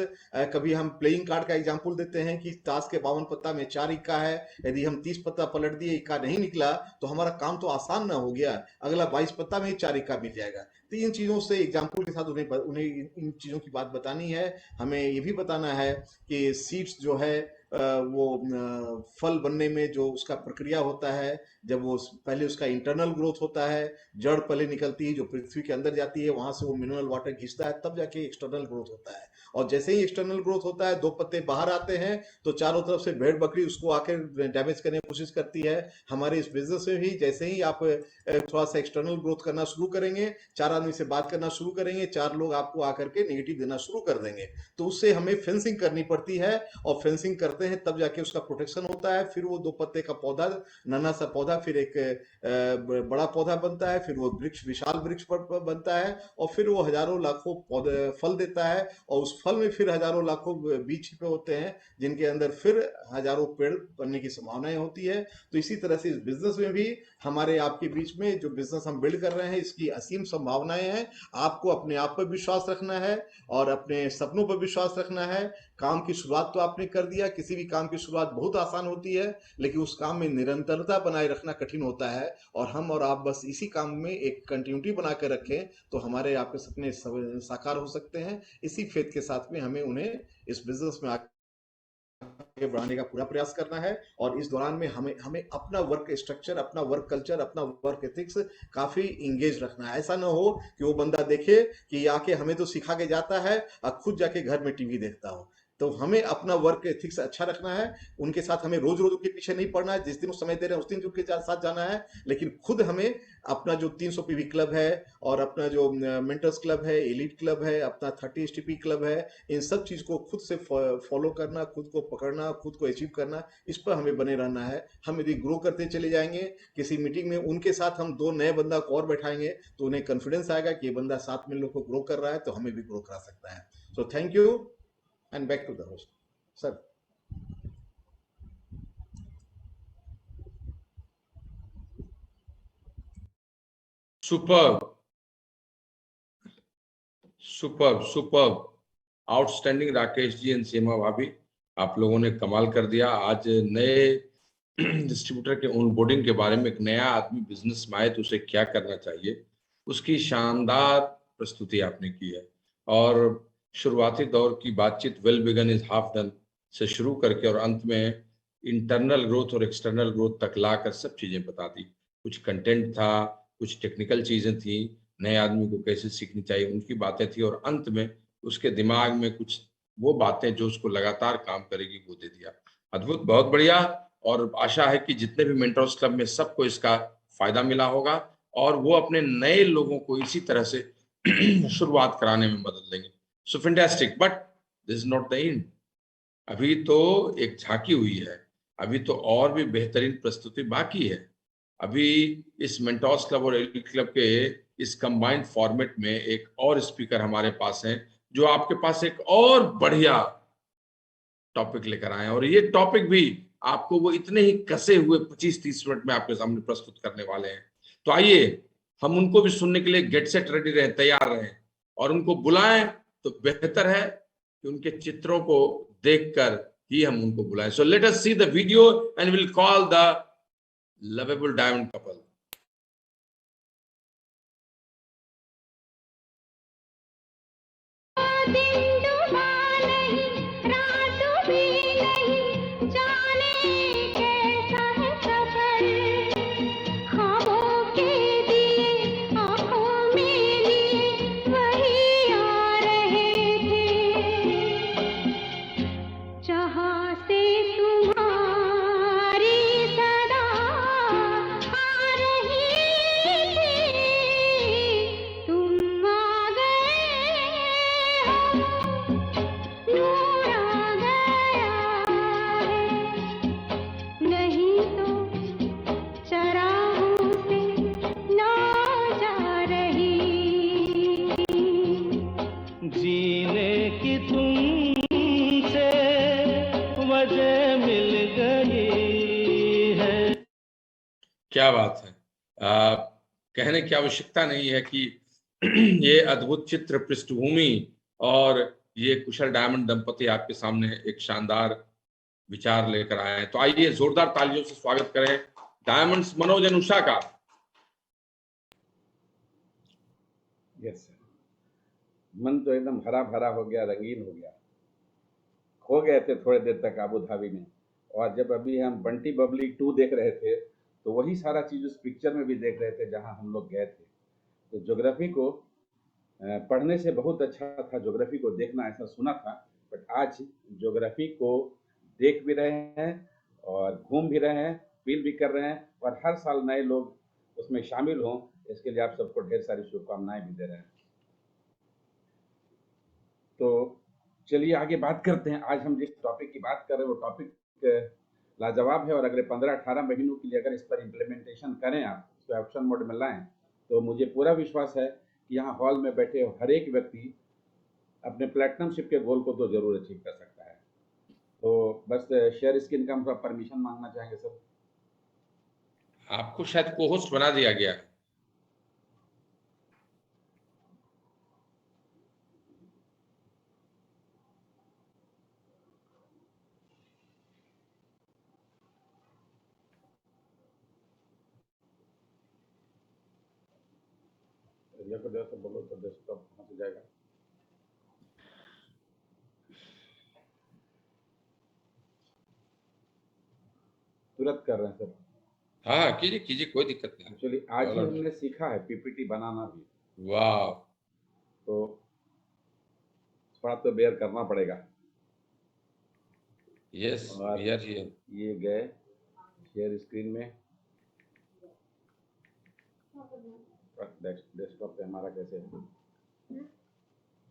कभी हम प्लेइंग कार्ड का एग्जाम्पल देते हैं कि ताश के 52 पत्ता में 4 इक्का है, यदि हम 30 पत्ता पलट दिए, इक्का नहीं निकला तो हमारा काम तो आसान ना हो गया, अगला 22 पत्ता में 4 इक्का मिल जाएगा। तो इन चीजों से एग्जाम्पल के साथ उन्हें इन चीजों की बात बतानी है। हमें ये भी बताना है कि सीड्स जो है फल बनने में जो उसका प्रक्रिया होता है, जब वो पहले उसका इंटरनल ग्रोथ होता है, जड़ पहले निकलती है जो पृथ्वी के अंदर जाती है, वहां से वो मिनरल वाटर खींचता है, तब जाके एक्सटर्नल ग्रोथ होता है। और जैसे ही एक्सटर्नल ग्रोथ होता है, दो पत्ते बाहर आते हैं, तो चारों तरफ से भेड़ बकरी उसको आकर डैमेज करने की कोशिश करती है। हमारे इस बिजनेस में भी जैसे ही आप थोड़ा सा एक्सटर्नल ग्रोथ करना शुरू करेंगे, चार आदमी से बात करना शुरू करेंगे, चार लोग आपको आकर के नेगेटिव देना शुरू कर देंगे, तो उससे हमें फेंसिंग करनी पड़ती है। और फेंसिंग करते हैं तब जाके उसका प्रोटेक्शन होता है। फिर वो दो पत्ते का पौधा, नन्हा सा पौधा, फिर एक बड़ा पौधा बनता है, फिर वो वृक्ष, विशाल वृक्ष बनता है, और फिर वो हजारों लाखों पौधे फल देता है, और उस फल में फिर हजारों लाखों बीज छिपे होते हैं, जिनके अंदर फिर हजारों पेड़ बनने की संभावनाएं होती है। तो इसी तरह से इस बिजनेस में भी हमारे आपके बीच में जो बिजनेस हम बिल्ड कर रहे हैं, इसकी असीम संभावनाएं हैं। आपको अपने आप पर विश्वास रखना है और अपने सपनों पर विश्वास रखना है। काम की शुरुआत तो आपने कर दिया, किसी भी काम की शुरुआत बहुत आसान होती है, लेकिन उस काम में निरंतरता बनाए रखना कठिन होता है। और हम और आप बस इसी काम में एक कंटिन्यूटी बना कर रखें, तो हमारे आपके सपने साकार हो सकते हैं। इसी फेथ के साथ में हमें उन्हें इस बिजनेस में आगे बढ़ाने का पूरा प्रयास करना है। और इस दौरान में हमें हमें अपना वर्क स्ट्रक्चर, अपना वर्क कल्चर, अपना वर्क एथिक्स काफी इंगेज रखना है। ऐसा ना हो कि वो बंदा देखे कि आके हमें तो सिखा के जाता है और खुद जाके घर में टीवी देखता हो। तो हमें अपना वर्क एथिक्स अच्छा रखना है। उनके साथ हमें रोज रोज उनके पीछे नहीं पड़ना है, जिस दिन वो समय दे रहे हैं उस दिन उनके साथ जाना है, लेकिन खुद हमें अपना जो 300 पीवी क्लब है और अपना जो मेंटर्स क्लब है, एलिट क्लब है, अपना 30 एसटीपी क्लब है, इन सब चीज को खुद से फॉलो करना, खुद को पकड़ना, खुद को अचीव करना, इस पर हमें बने रहना है। हम यदि ग्रो करते चले जाएंगे, किसी मीटिंग में उनके साथ हम दो नए बंदा को और बैठाएंगे, तो उन्हें कॉन्फिडेंस आएगा कि ये बंदा साथ में लोग को ग्रो कर रहा है, तो हमें भी ग्रो करा सकता है। So thank you and back to the host sir. Super, super, super, outstanding Rakesh ji and Seema भाभी, आप लोगों ने कमाल कर दिया। आज नए डिस्ट्रीब्यूटर के ऑनबोर्डिंग के बारे में, एक नया आदमी बिजनेस में आए तो उसे क्या करना चाहिए, उसकी शानदार प्रस्तुति आपने की है। और शुरुआती दौर की बातचीत well begun is half done से शुरू करके और अंत में इंटरनल ग्रोथ और एक्सटर्नल ग्रोथ तक लाकर सब चीजें बता दी। कुछ कंटेंट था, कुछ टेक्निकल चीजें थी, नए आदमी को कैसे सीखनी चाहिए उनकी बातें थी, और अंत में उसके दिमाग में कुछ वो बातें जो उसको लगातार काम करेगी वो दे दिया। अद्भुत, बहुत बढ़िया। और आशा है कि जितने भी मेंटर्स क्लब में सबको इसका फायदा मिला होगा और वो अपने नए लोगों को इसी तरह से शुरुआत कराने में मदद लेंगे। सो fantastic, but this is not the end. अभी तो एक झांकी हुई है, अभी तो और भी बेहतरीन प्रस्तुति बाकी है। अभी इस मेंटोर्स क्लब और एलिट क्लब के इस कंबाइंड फॉर्मेट में एक और स्पीकर हमारे पास हैं, जो आपके पास एक और बढ़िया टॉपिक लेकर आए हैं, और ये टॉपिक भी आपको वो इतने ही कसे हुए 25-30 मिनट में आपके सामने प्रस्तुत करने वाले हैं। तो आइए हम उनको भी सुनने के लिए गेट सेट रेडी रहें, तैयार रहें, और उनको बुलाएं तो बेहतर है कि उनके चित्रों को देखकर ही हम उनको बुलाएं। So let us see the video and will call the lovable diamond couple. दिन डूबा नहीं, रात भी नहीं, जाने कैसा है सफर। ख्वाबों के दिए आँखों में लिए वही आ रहे थे, जहाँ से तुम्हारी सदा आ रही थी। तुम आ गए हो, नूर आ गया है, नहीं तो चरागों से ना जा रही। जीने की तुमसे वजह मिल गई है। क्या बात है। कहने की आवश्यकता नहीं है कि ये अद्भुत चित्र पृष्ठभूमि और ये कुशल डायमंड दंपति आपके सामने एक शानदार विचार लेकर आए हैं। तो आइए जोरदार तालियों से स्वागत करें डायमंड्स मनोज और उषा का। यस सर, मन तो एकदम हरा भरा हो गया, रंगीन हो गया। हो गए थे थोड़े देर तक अबू धाबी में, और जब अभी हम बंटी बबली 2 देख रहे थे तो वही सारा चीज़ उस पिक्चर में भी देख रहे थे जहाँ हम लोग गए थे। तो ज्योग्राफी को पढ़ने से बहुत अच्छा था, ज्योग्राफी को देखना ऐसा सुना था, बट आज ज्योग्राफी को देख भी रहे हैं और घूम भी रहे हैं, फील भी कर रहे हैं, और हर साल नए लोग उसमें शामिल हों, इसके लिए आप सबको ढेर सारी शुभकामनाएं भी दे रहे हैं। तो चलिए आगे बात करते हैं। आज हम जिस टॉपिक की बात कर रहे हैं वो टॉपिक लाजवाब है, और अगले 15-18 महीनों के लिए अगर इस पर इम्प्लीमेंटेशन करें, आप इसको एक्शन मोड में लाएं, तो मुझे पूरा विश्वास है कि यहाँ हॉल में बैठे हर एक व्यक्ति अपने प्लेटिनमशिप के गोल को तो जरूर अचीव कर सकता है। तो बस शेयर स्क्रीन का हम परमिशन मांगना चाहेंगे सर। आपको शायद को होस्ट बना दिया गया। तो बोलो तो डेस्कटॉप कहाँ से जाएगा। तुरंत कर रहे हैं सर। हाँ कीजिए कीजिए, कोई दिक्कत नहीं। एक्चुअली आज ही हमने सीखा है पीपीटी बनाना भी। वाह, तो थोड़ा तो बेयर करना पड़ेगा। Yes we are here. ये गए शेयर स्क्रीन में, डेस्कटॉप पे हमारा कैसे है?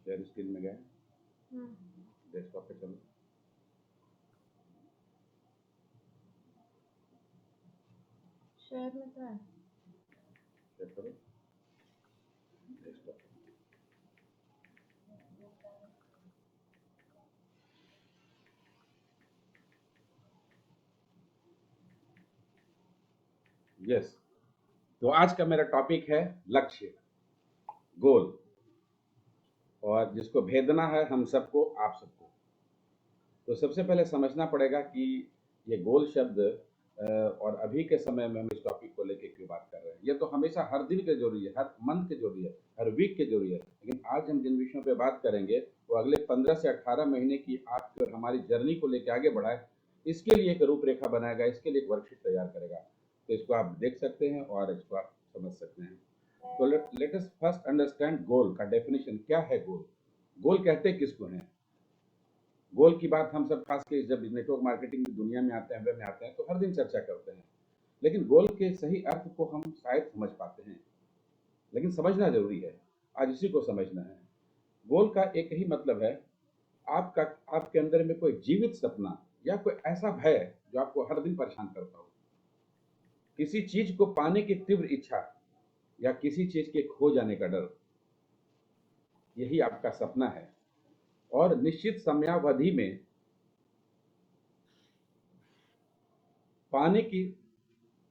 शेयर स्क्रीन में गए, डेस्कटॉप पे चलो, शेयर में तो है, शेयर करो डेस्कटॉप। यस, तो आज का मेरा टॉपिक है लक्ष्य, गोल, और जिसको भेदना है हम सबको, आप सबको। तो सबसे पहले समझना पड़ेगा कि ये गोल शब्द और अभी के समय में हम इस टॉपिक को लेके क्यों बात कर रहे हैं। ये तो हमेशा हर दिन के जरूरी है, हर मंथ के जरूरी है, हर वीक के जरूरी है, लेकिन आज हम जिन विषयों पे बात करेंगे वो अगले 15 से 18 महीने की आपकी और हमारी जर्नी को लेके आगे बढ़ाए, इसके लिए एक रूपरेखा बनाएगा, इसके लिए एक वर्कशीट तैयार करेगा। तो इसको आप देख सकते हैं और इसको आप समझ सकते हैं। तो लेट अस फर्स्ट अंडरस्टैंड गोल का डेफिनेशन। क्या है गोल? गोल कहते किसको हैं? गोल की बात हम सब खास के जब नेटवर्क मार्केटिंग की दुनिया में आते हैं, में आते हैं, तो हर दिन चर्चा करते हैं, लेकिन गोल के सही अर्थ को हम शायद समझ पाते हैं, लेकिन समझना जरूरी है। आज इसी को समझना है। गोल का एक ही मतलब है, आपके अंदर में कोई जीवित सपना या कोई ऐसा भय जो आपको हर दिन परेशान करता हो, किसी चीज को पाने की तीव्र इच्छा या किसी चीज के खो जाने का डर, यही आपका सपना है। और निश्चित समयावधि में पाने की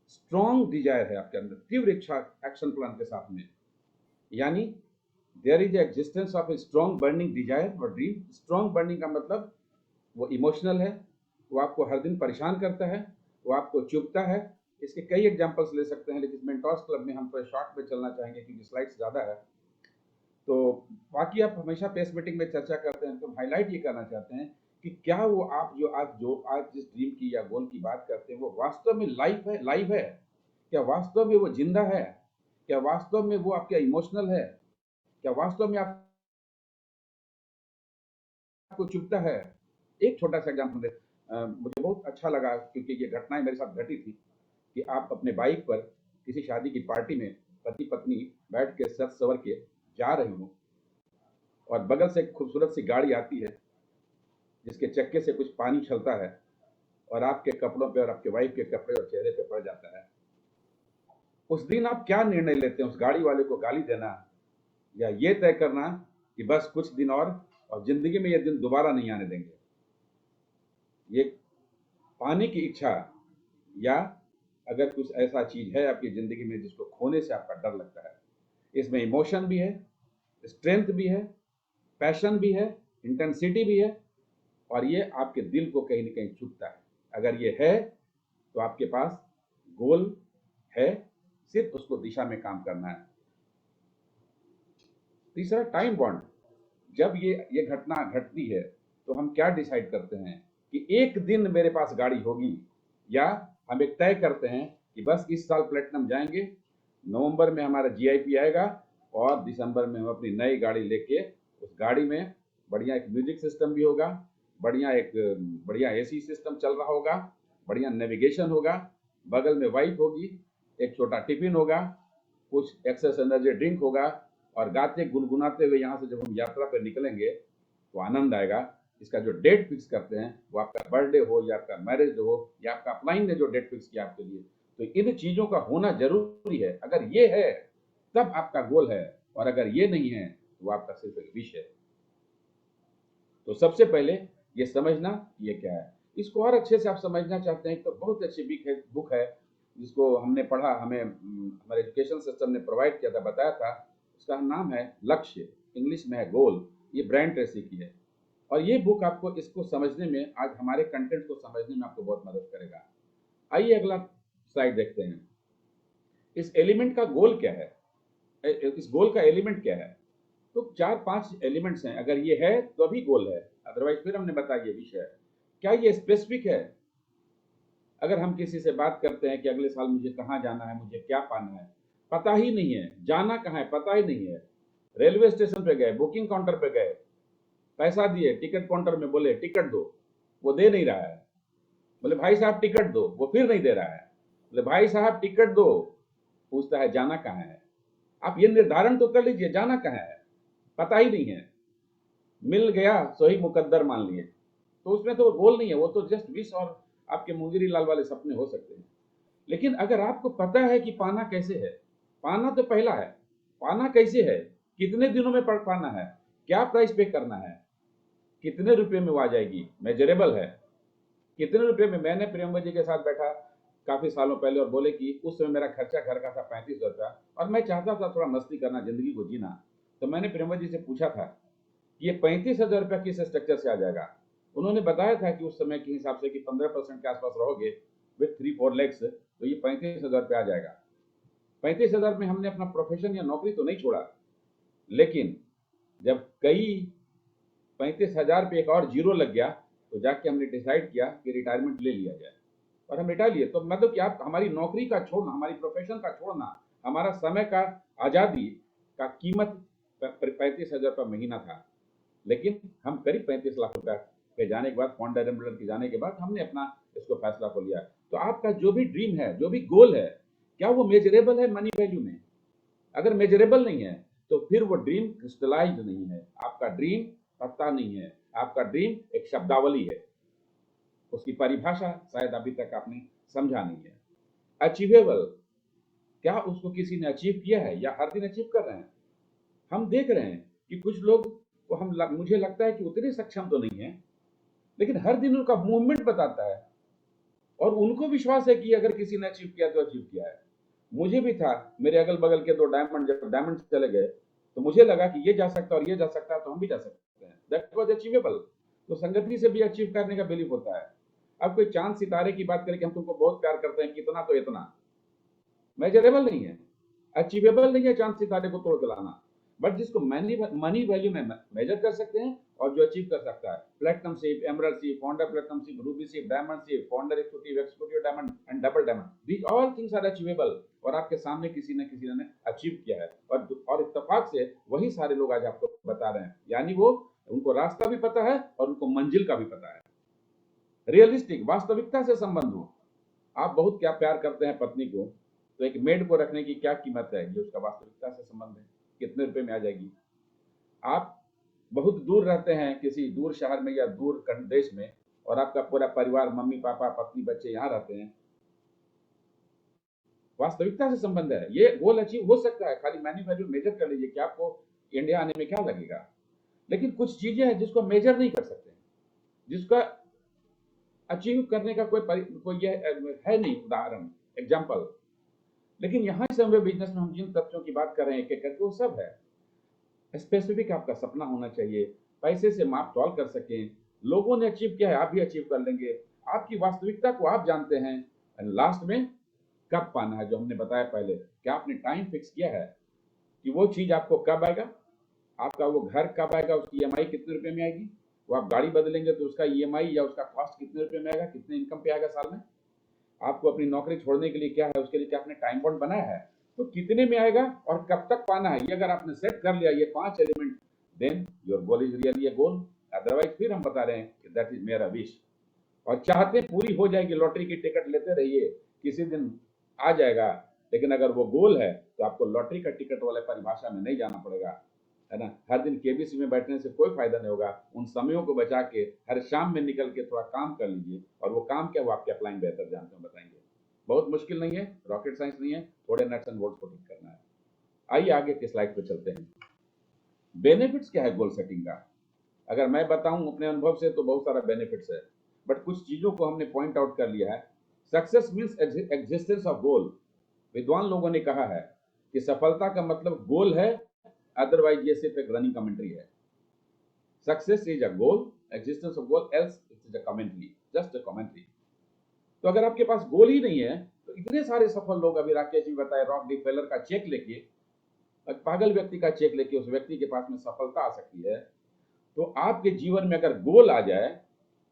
स्ट्रॉन्ग डिजायर है आपके अंदर, तीव्र इच्छा एक्शन प्लान के साथ में, यानी there is existence of a strong burning desire और ड्रीम। स्ट्रॉन्ग बर्निंग का मतलब वो इमोशनल है, वो आपको हर दिन परेशान करता है, वो आपको चुभता है। इसके कई एग्जांपल्स ले सकते हैं, लेकिन मेंटोर्स क्लब में हम थोड़ा शॉर्ट में चलना चाहेंगे क्योंकि स्लाइड्स ज़्यादा है। तो बाकी आप हमेशा पेस मीटिंग में चर्चा करते हैं, तो हाईलाइट ये करना चाहते हैं कि क्या वो आप जो आज जिस ड्रीम की या गोल की बात करते हैं वो वास्तव में लाइव है? क्या वास्तव में वो जिंदा है? क्या वास्तव में वो आपके इमोशनल है? क्या वास्तव में आपको चुभता है? एक छोटा सा एग्जाम्पल मुझे बहुत अच्छा लगा क्योंकि ये घटनाएं मेरे साथ घटी थी कि आप अपने बाइक पर किसी शादी की पार्टी में पति पत्नी बैठ के सज सवर के जा रहे हो और बगल से एक खूबसूरत सी गाड़ी आती है जिसके चक्के से कुछ पानी छलता है और आपके कपड़ों पे और आपके वाइफ के कपड़े और चेहरे पे पड़ जाता है। उस दिन आप क्या निर्णय लेते हैं? उस गाड़ी वाले को गाली देना या ये तय करना कि बस कुछ दिन और जिंदगी में ये दिन दोबारा नहीं आने देंगे? ये पाने की इच्छा, या अगर कुछ ऐसा चीज है आपकी जिंदगी में जिसको खोने से आपका डर लगता है, इसमें इमोशन भी है, स्ट्रेंथ भी है, पैशन भी है, इंटेंसिटी भी है, और ये आपके दिल को कहीं ना कहीं छूता है। अगर ये है तो आपके पास गोल है, सिर्फ उसको दिशा में काम करना है। तीसरा, टाइम बॉन्ड। जब ये घटना घटती है तो हम क्या डिसाइड करते हैं कि एक दिन मेरे पास गाड़ी होगी, या हम एक तय करते हैं कि बस इस साल प्लेटिनम जाएंगे, नवंबर में हमारा जीआईपी आएगा और दिसंबर में हम अपनी नई गाड़ी लेके उस गाड़ी में बढ़िया एक म्यूजिक सिस्टम भी होगा, बढ़िया एसी सिस्टम चल रहा होगा, बढ़िया नेविगेशन होगा, बगल में वाइफ होगी, एक छोटा टिफिन होगा, कुछ एक्सेस एनर्जी ड्रिंक होगा, और गाते गुनगुनाते हुए यहाँ से जब हम यात्रा पर निकलेंगे तो आनंद आएगा। इसका जो डेट फिक्स करते हैं वो आपका बर्थडे हो या आपका मैरिज हो या आपका अपलाइन ने जो डेट फिक्स किया आपके लिए, तो इन चीजों का होना जरूरी है। अगर ये है तब आपका गोल है, और अगर ये नहीं है तो वो आपका सिर्फ एक विश है। तो सबसे पहले ये समझना ये क्या है। इसको और अच्छे से आप समझना चाहते हैं तो बहुत अच्छी बुक है जिसको हमने पढ़ा, हमें हमारे एजुकेशन सिस्टम ने प्रोवाइड किया था, बताया था। उसका नाम है लक्ष्य, इंग्लिश में है गोल। ये ब्रायन ट्रेसी की है, और ये बुक आपको इसको समझने में, आज हमारे कंटेंट को समझने में आपको बहुत मदद करेगा। आइए अगला स्लाइड देखते हैं। इस एलिमेंट का गोल क्या है, इस गोल का एलिमेंट क्या है? तो 4-5 एलिमेंट्स हैं। अगर ये है तो अभी गोल है, अदरवाइज फिर हमने बताया ये विषय है। क्या ये स्पेसिफिक है? अगर हम किसी से बात करते हैं कि अगले साल मुझे कहाँ जाना है, मुझे क्या पाना है, पता ही नहीं है, जाना कहाँ है पता ही नहीं है। रेलवे स्टेशन पे गए, बुकिंग काउंटर पे गए, पैसा दिए, टिकट काउंटर में बोले टिकट दो, वो दे नहीं रहा है। बोले भाई साहब टिकट दो, वो फिर नहीं दे रहा है। बोले भाई साहब टिकट दो, पूछता है जाना कहाँ है। आप ये निर्धारण तो कर लीजिए, जाना कहाँ है, पता ही नहीं है। मिल गया सही मुकद्दर मान लिए, तो उसमें तो गोल नहीं है, वो तो जस्ट विश और आपके मुंगेरी लाल वाले सपने हो सकते हैं। लेकिन अगर आपको पता है कि पाना कैसे है, पाना तो पहला है, पाना कैसे है, कितने दिनों में पाना है, क्या प्राइस पे करना है, कितने रुपए में वो आ जाएगी, मेजरेबल है, कितने रुपए में। मैंने प्रियंका जी के साथ बैठा काफी सालों पहले और बोले कि उस समय मेरा खर्चा घर का था 3500 रुपया और मैं चाहता था थोड़ा मस्ती करना, जिंदगी को जीना। तो मैंने प्रियंका जी से पूछा था कि ये 35,000 रुपया किस स्ट्रक्चर से आ जाएगा। उन्होंने बताया था कि उस समय के हिसाब से कि 15% के आसपास रहोगे विथ 3-4 लेग्स, तो ये 35,000 रुपया आ जाएगा। 35,000 में हमने अपना प्रोफेशन या नौकरी तो नहीं छोड़ा, लेकिन जब कई 35,000 पे एक और जीरो लग गया तो जाके हमने डिसाइड किया कि रिटायरमेंट ले लिया जाए, और हम रिटायर लिए। तो मतलब कि आप हमारी नौकरी का छोड़ना, हमारी प्रोफेशन का छोड़ना, हमारा समय का आज़ादी का कीमत 35,000 रुपये महीना था। लेकिन हम करीब 35 लाख रुपए पे जाने के बाद, फाउंडर एम्बलर के जाने के बाद हमने अपना इसको फैसला को लिया। तो आपका जो भी ड्रीम है, जो भी गोल है, क्या वो मेजरेबल है मनी वैल्यू में? अगर मेजरेबल नहीं है तो फिर वो ड्रीम क्रिस्टलाइज नहीं है, आपका ड्रीम पता नहीं है, आपका ड्रीम एक शब्दावली है, उसकी परिभाषा शायद अभी तक आपने समझा नहीं है। अचीवेबल, क्या उसको किसी ने अचीव किया है या हर दिन अचीव कर रहे हैं? हम देख रहे हैं कि कुछ लोग को मुझे लगता है कि उतने सक्षम तो नहीं है, लेकिन हर दिन उनका मूवमेंट बताता है और उनको विश्वास है कि अगर किसी ने अचीव किया तो अचीव किया है। मुझे भी था, मेरे अगल बगल के 2 डायमंड, जब डायमंड चले गए तो मुझे लगा कि ये जा सकता है और ये जा सकता है, तो हम भी जा सकते हैं। That was achievable. तो संगति से भी अचीव करने का बिलीफ होता है। अब कोई चांद सितारे की बात करें कि हम तुमको बहुत प्यार करते हैं, कितना तो इतना, मेजरेबल नहीं है, अचीवेबल नहीं है चांद सितारे को तोड़ के लाना। बट जिसको मनी वैल्यू में मेजर कर सकते हैं और जो अचीव कर सकता है, platinum ship, emerald ship, founder platinum ship, ruby ship, diamond ship, founder exclusive diamond and double diamond, these all things are achievable. और आपके सामने किसी न किसी ने अचीव किया है, और इत्तेफाक से वही सारे लोग आज आपको बता रहे हैं। यानी वो, उनको रास्ता भी पता है और उनको मंजिल का भी पता है। रियलिस्टिक, वास्तविकता से संबंध हो। आप बहुत क्या प्यार करते हैं पत्नी को, तो एक मेड को रखने की क्या कीमत है, ये उसका वास्तविकता से संबंध है, कितने रुपए में आ जाएगी। आप बहुत दूर रहते हैं किसी दूर शहर में या दूर देश में, और आपका पूरा परिवार, मम्मी पापा पत्नी बच्चे यहाँ रहते हैं, वास्तविकता से संबंध है। ये गोल अचीव हो सकता है, खाली मनी वैल्यू मेजर कर लीजिए कि आपको इंडिया आने में क्या लगेगा। लेकिन कुछ चीजें हैं जिसको मेजर नहीं कर सकते, जिसका अचीव करने का कोई ये है नहीं उदाहरण, एग्जाम्पल। लेकिन यहाँ से हमें बिजनेस में हम जिन तथ्यों की बात कर रहे हैं एक एक करके, वो सब है। स्पेसिफिक आपका सपना होना चाहिए, पैसे से माप तौल कर सकें, लोगों ने अचीव किया है आप भी अचीव कर लेंगे, आपकी वास्तविकता को आप जानते हैं। एंड लास्ट में कब पाना है, जो हमने बताया पहले, क्या आपने टाइम फिक्स किया है कि वो चीज आपको कब आएगा, आपका वो घर कब आएगा, उसकी ईएमआई कितने रुपए में आएगी, वो आप गाड़ी बदलेंगे तो उसका ईएमआई या उसका कॉस्ट कितने रुपए में आएगा, कितने इनकम पे आएगा साल में। आपको अपनी नौकरी छोड़ने के लिए क्या है, उसके लिए क्या आपने टाइम बॉन्ड बनाया है, तो कितने में आएगा और कब तक पाना है, ये अगर आपने सेट कर लिया ये 5 element, then your goal is really a goal. Otherwise फिर हम बता रहे हैं कि दैट इज मेरा विश, और चाहते पूरी हो जाएगी, लॉटरी की टिकट लेते रहिए, किसी दिन आ जाएगा। लेकिन अगर वो गोल है तो आपको लॉटरी का टिकट वाले परिभाषा में नहीं जाना पड़ेगा, है ना। हर दिन केबीसी में बैठने से कोई फायदा नहीं होगा। उन समयों को बचा के हर शाम में निकल के थोड़ा काम कर लीजिए, और वो काम क्या, वो आपके अपलाइन बेहतर जानते हैं, बताएंगे। बहुत मुश्किल नहीं है, रॉकेट साइंस नहीं है, थोड़े नट्स एंड बोल्ट्स को ठीक करना है। आइए आगे के स्लाइड पे चलते हैं। बेनिफिट्स क्या है गोल सेटिंग का, अगर मैं बताऊं अपने अनुभव से तो बहुत सारा बेनिफिट्स है, बट कुछ चीजों को हमने पॉइंट आउट कर लिया है। Success means existence of goal. विद्वान लोगों ने कहा है कि सफलता का मतलब गोल है, अदरवाइज ये सिर्फ एक रनिंग कमेंट्री है। Success is a goal, existence of goal, else it is a commentary, just a commentary. तो अगर आपके पास गोल ही नहीं है तो इतने सारे सफल लोग, अभी राकेश जी बताए, रॉक डी फेलर का चेक लेके, एक पागल व्यक्ति का चेक लेके उस व्यक्ति के पास में सफलता आ सकती है। तो आपके जीवन में अगर गोल आ जाए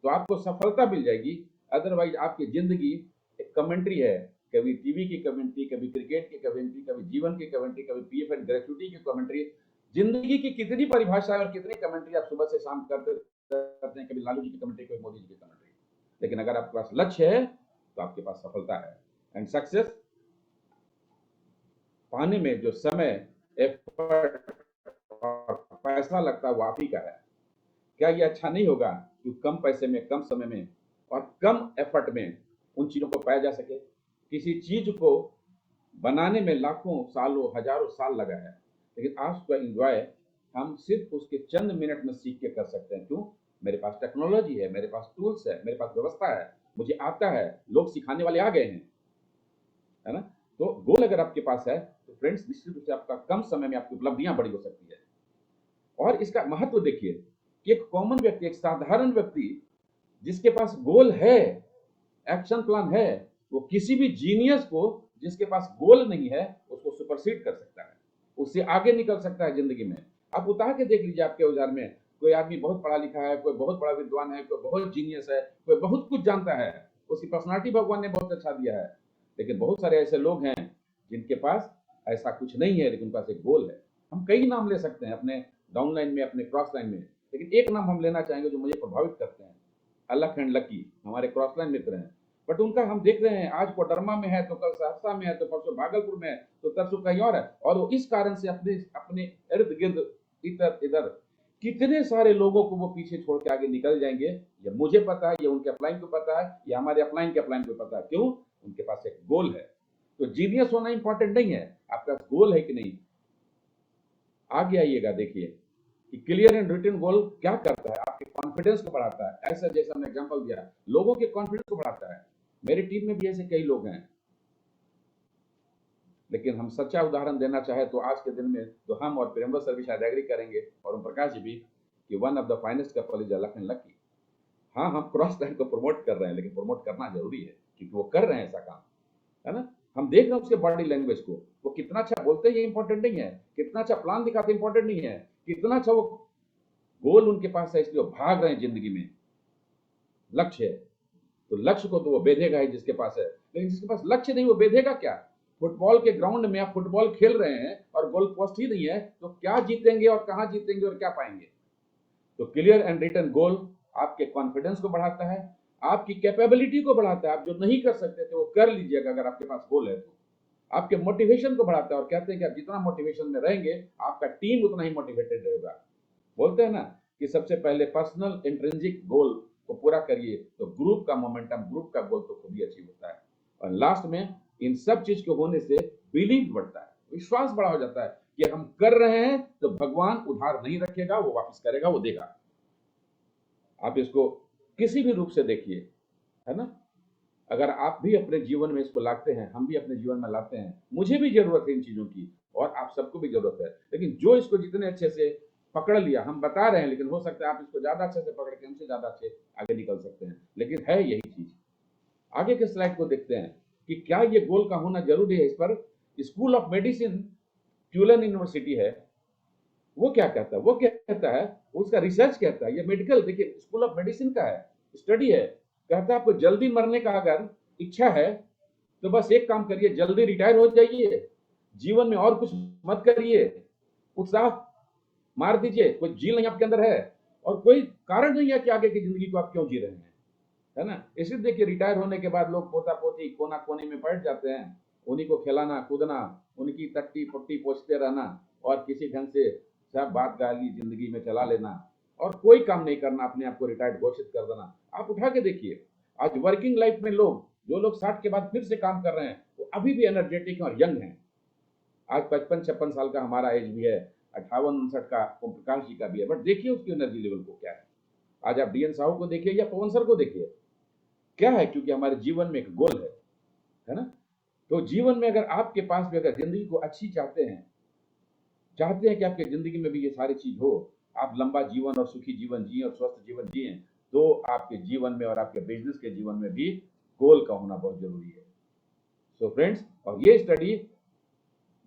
तो आपको सफलता मिल जाएगी, अदरवाइज आपकी जिंदगी एक कमेंट्री है, कभी टीवी की कमेंट्री, कभी क्रिकेट की कमेंट्री, कभी जीवन की कमेंट्री, कभी पीएफ एंड ग्रेच्युटी की कमेंट्री। जिंदगी की कितनी परिभाषा और कितनी कमेंट्री आप सुबह से शाम करते हैं, कभी लालू जी की कमेंट्री, कभी मोदी जी की कमेंट्री। लेकिन अगर आपके पास लक्ष्य है तो आपके पास सफलता है। एंड सक्सेस पाने में जो समय, एफर्ट और पैसा लगता है वो आप ही का है। क्या ये अच्छा नहीं होगा कि कम पैसे में, कम समय में और कम एफर्ट में उन चीजों को पाया जा सके। किसी चीज को बनाने में लाखों सालों, हजारों साल लगा है, लेकिन आज उसका एंजॉय हम सिर्फ उसके चंद मिनट में सीख के कर सकते हैं। क्यों? मेरे पास टेक्नोलॉजी है, मेरे पास टूल्स है, मेरे पास व्यवस्था है, मुझे आता है, लोग सिखाने वाले आ गए हैं, है ना। तो गोल अगर आपके पास है तो फ्रेंड्स, निश्चित रूप से आपका कम समय में आपकी उपलब्धियां बड़ी हो सकती है। और इसका महत्व देखिए कि एक कॉमन व्यक्ति, एक साधारण व्यक्ति जिसके पास गोल है, एक्शन प्लान है, वो किसी भी जीनियस को जिसके पास गोल नहीं है उसको सुपरसीड कर सकता है, उससे आगे निकल सकता है जिंदगी में। आप उतार के देख लीजिए आपके औजार में, कोई आदमी बहुत पढ़ा लिखा है, कोई बहुत बड़ा विद्वान है, कोई बहुत जीनियस है, कोई बहुत कुछ जानता है, उसकी पर्सनालिटी भगवान ने बहुत अच्छा दिया है। लेकिन बहुत सारे ऐसे लोग हैं जिनके पास ऐसा कुछ नहीं है, लेकिन उनके पास एक गोल है। हम कई नाम ले सकते हैं अपने डाउन लाइन में, अपने क्रॉस लाइन में, लेकिन एक नाम हम लेना चाहेंगे जो मुझे प्रभावित करते हैं। अलख एंड लकी हमारे क्रॉस लाइन मित्र हैं, बट उनका हम देख रहे हैं आज कोडरमा में है तो कल सहरसा में है, तो परसों भागलपुर में है, तो तरसों कहीं और है। और वो इस कारण से अपने अपने इर्द गिर्द इधर इधर कितने सारे लोगों को वो पीछे छोड़ के आगे निकल जाएंगे। ये मुझे पता है, ये उनके अपलाइन को पता है, ये हमारे अपलाइन के अपलाइन को पता है। क्यों? उनके पास एक गोल है। तो जीनियस होना इंपॉर्टेंट नहीं है, आपका गोल है कि नहीं। आगे आइएगा, देखिए कि क्लियर एंड रिटन गोल क्या करता है, आपके कॉन्फिडेंस को बढ़ाता है। ऐसा जैसा हमने एग्जांपल दिया, लोगों के कॉन्फिडेंस को बढ़ाता है। मेरी टीम में भी ऐसे कई लोग हैं, लेकिन हम सच्चा उदाहरण देना चाहे तो आज के दिन में तो हम और प्रेमवर सर भी शायद एग्री करेंगे, और ओम प्रकाश जी भी, कि one of the finest couple is अलख एंड लकी। हाँ, हम क्रॉस लाइन को प्रमोट कर रहे हैं, लेकिन प्रमोट करना जरूरी है क्योंकि वो कर रहे हैं ऐसा काम, है ना। हम देख रहे हैं उसके बॉडी लैंग्वेज को, वो कितना अच्छा बोलते हैं ये इंपॉर्टेंट नहीं है, कितना अच्छा प्लान दिखाते इंपॉर्टेंट नहीं है, कितना अच्छा वो गोल उनके पास है, इसलिए वो भाग रहे हैं जिंदगी में। लक्ष्य है तो लक्ष्य को तो वो बेधेगा ही जिसके पास है, लेकिन जिसके पास लक्ष्य नहीं वो बेधेगा क्या। फुटबॉल के ग्राउंड में आप फुटबॉल खेल रहे हैं और गोल पोस्ट ही नहीं है, तो क्या जीतेंगे और कहां जीतेंगे और क्या पाएंगे। तो क्लियर एंड रिटन गोल आपके कॉन्फिडेंस को बढ़ाता है, आपकी कैपेबिलिटी को बढ़ाता है। आप जो नहीं कर सकते थे वो कर लीजिएगा अगर आपके पास गोल है तो। आपके मोटिवेशन को बढ़ाता है, और कहते हैं कि आप जितना मोटिवेशन में रहेंगे आपका टीम उतना ही मोटिवेटेड रहेगा। बोलते हैं ना कि सबसे पहले पर्सनल इंट्रिंसिक गोल को पूरा करिए तो ग्रुप का मोमेंटम, ग्रुप का गोल तो खुद ही अचीव होता है। और लास्ट में इन सब चीज के होने से बिलीव बढ़ता है, विश्वास बड़ा हो जाता है कि हम कर रहे हैं तो भगवान उधार नहीं रखेगा, वो वापस करेगा, वो देगा। आप इसको किसी भी रूप से देखिए, है ना। अगर आप भी अपने जीवन में इसको लाते हैं, हम भी अपने जीवन में लाते हैं, मुझे भी जरूरत है इन चीजों की और आप सबको भी जरूरत है, लेकिन जो इसको जितने अच्छे से पकड़ लिया, हम बता रहे हैं, लेकिन हो सकता है आप इसको ज्यादा अच्छे से पकड़ के हमसे ज्यादा अच्छे आगे निकल सकते हैं, लेकिन है यही चीज। आगे के स्लाइड को देखते हैं कि क्या ये गोल का होना जरूरी है। इस पर स्कूल ऑफ मेडिसिन ट्यूलन यूनिवर्सिटी है, वो क्या कहता है, वो क्या कहता है, उसका रिसर्च कहता है, ये मेडिकल, देखिए स्कूल ऑफ मेडिसिन का है, स्टडी है, कहता है आपको जल्दी मरने का अगर इच्छा है तो बस एक काम करिए, जल्दी रिटायर हो जाइए, जीवन में और कुछ मत करिए, उत्साह मार दीजिए, कोई जील नहीं आपके अंदर है और कोई कारण नहीं है कि आगे की जिंदगी को आप क्यों जी रहे हैं, है ना। इसलिए देखिए रिटायर होने के बाद लोग पोता पोती कोना कोने में बैठ जाते हैं, उन्हीं को खिलाना कूदना, उनकी तट्टी पुट्टी पोछते रहना और किसी ढंग से सब बात गाली जिंदगी में चला लेना और कोई काम नहीं करना, अपने आप को रिटायर्ड घोषित कर देना। आप उठा के देखिए आज वर्किंग लाइफ में लोग, जो लोग 60 के बाद फिर से काम कर रहे हैं वो अभी भी एनर्जेटिक और यंग हैं। आज 55-56 साल का हमारा एज भी है, 58-59 का ओम प्रकाश जी का भी है, बट देखिए उसकी एनर्जी लेवल को क्या है। आज आप डीएन साहू को देखिए या पवन सर को देखिए, क्या है, क्योंकि हमारे जीवन में एक गोल है ना। तो जीवन में अगर आपके पास भी अगर जिंदगी को अच्छी चाहते हैं कि आपकी जिंदगी में भी ये सारी चीज हो, आप लंबा जीवन और सुखी जीवन जिए और स्वस्थ जीवन जिए, तो आपके जीवन में और आपके बिजनेस के जीवन में भी गोल का होना बहुत जरूरी है। सो फ्रेंड्स, और ये स्टडी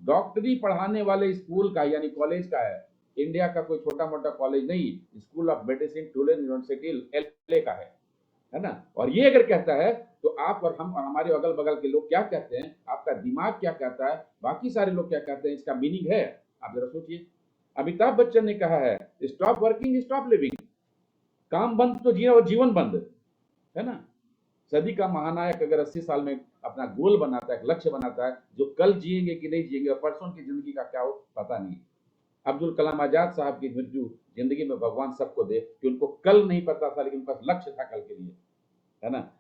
डॉक्टरी पढ़ाने वाले स्कूल का यानी कॉलेज का है, इंडिया का कोई छोटा मोटा कॉलेज नहीं, school of medicine Tulane university LA का है ना। और ये अगर कहता है तो आप और हम और हमारे अगल बगल के लोग क्या कहते हैं, आपका दिमाग क्या कहता है, बाकी सारे लोग क्या कहते हैं, इसका मीनिंग है। आप जरा सोचिए, अमिताभ बच्चन ने कहा है स्टॉप वर्किंग स्टॉप लिविंग, काम बंद तो जीवन और जीवन बंद, है ना। सदी का महानायक अगर 80 साल में अपना गोल बनाता है, लक्ष्य बनाता है, जो कल जिएंगे कि नहीं जिएंगे और परसों की जिंदगी का क्या हो पता नहीं। अब्दुल कलाम आजाद साहब की मृत्यु जिंदगी में भगवान सबको दे कि उनको कल नहीं पता था लेकिन उनके पास लक्ष्य था कल के लिए, है ना।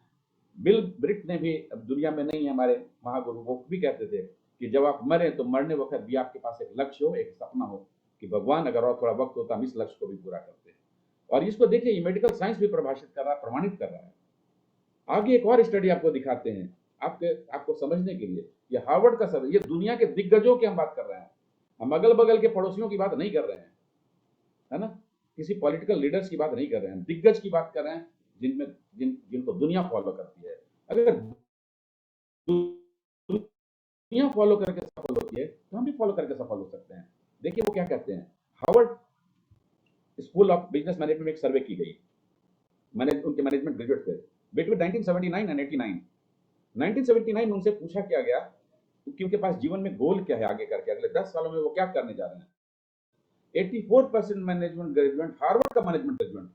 बिल ब्रिट ने भी, अब दुनिया में नहीं है हमारे महागुरु, वो भी कहते थे कि जब आप मरे तो मरने वक्त भी आपके पास एक लक्ष्य हो, एक सपना हो कि भगवान अगर और थोड़ा वक्त होता हम इस लक्ष्य को भी पूरा करते हैं। और इसको देखिए ये मेडिकल साइंस भी प्रभाषित कर रहा है, प्रमाणित कर रहा है। आगे एक और स्टडी आपको दिखाते हैं आपको समझने के लिए, ये हार्वर्ड का सर्वे, ये दुनिया के दिग्गजों की हम बात कर रहे हैं, हम अगल बगल के पड़ोसियों की बात नहीं कर रहे हैं, है ना, किसी पॉलिटिकल लीडर्स की बात नहीं कर रहे हैं, दिग्गज की बात कर रहे हैं जिनमें जिनको दुनिया फॉलो करती है। अगर दुनिया फॉलो करके सफल होती है तो हम भी फॉलो करके सफल हो सकते हैं। देखिए वो क्या कहते हैं, Harvard school of business management में एक सर्वे की गई, उनके मैनेजमेंट ग्रेजुएट थे बिटवीन 1979 एंड 89। 1979 में उनसे पूछा किया गया कि उनके पास जीवन में गोल क्या है, आगे करके अगले 10 सालों में वो क्या करने जा रहे हैं। 84% मैनेजमेंट ग्रेजुएट, हार्वर्ड का मैनेजमेंट ग्रेजुएट,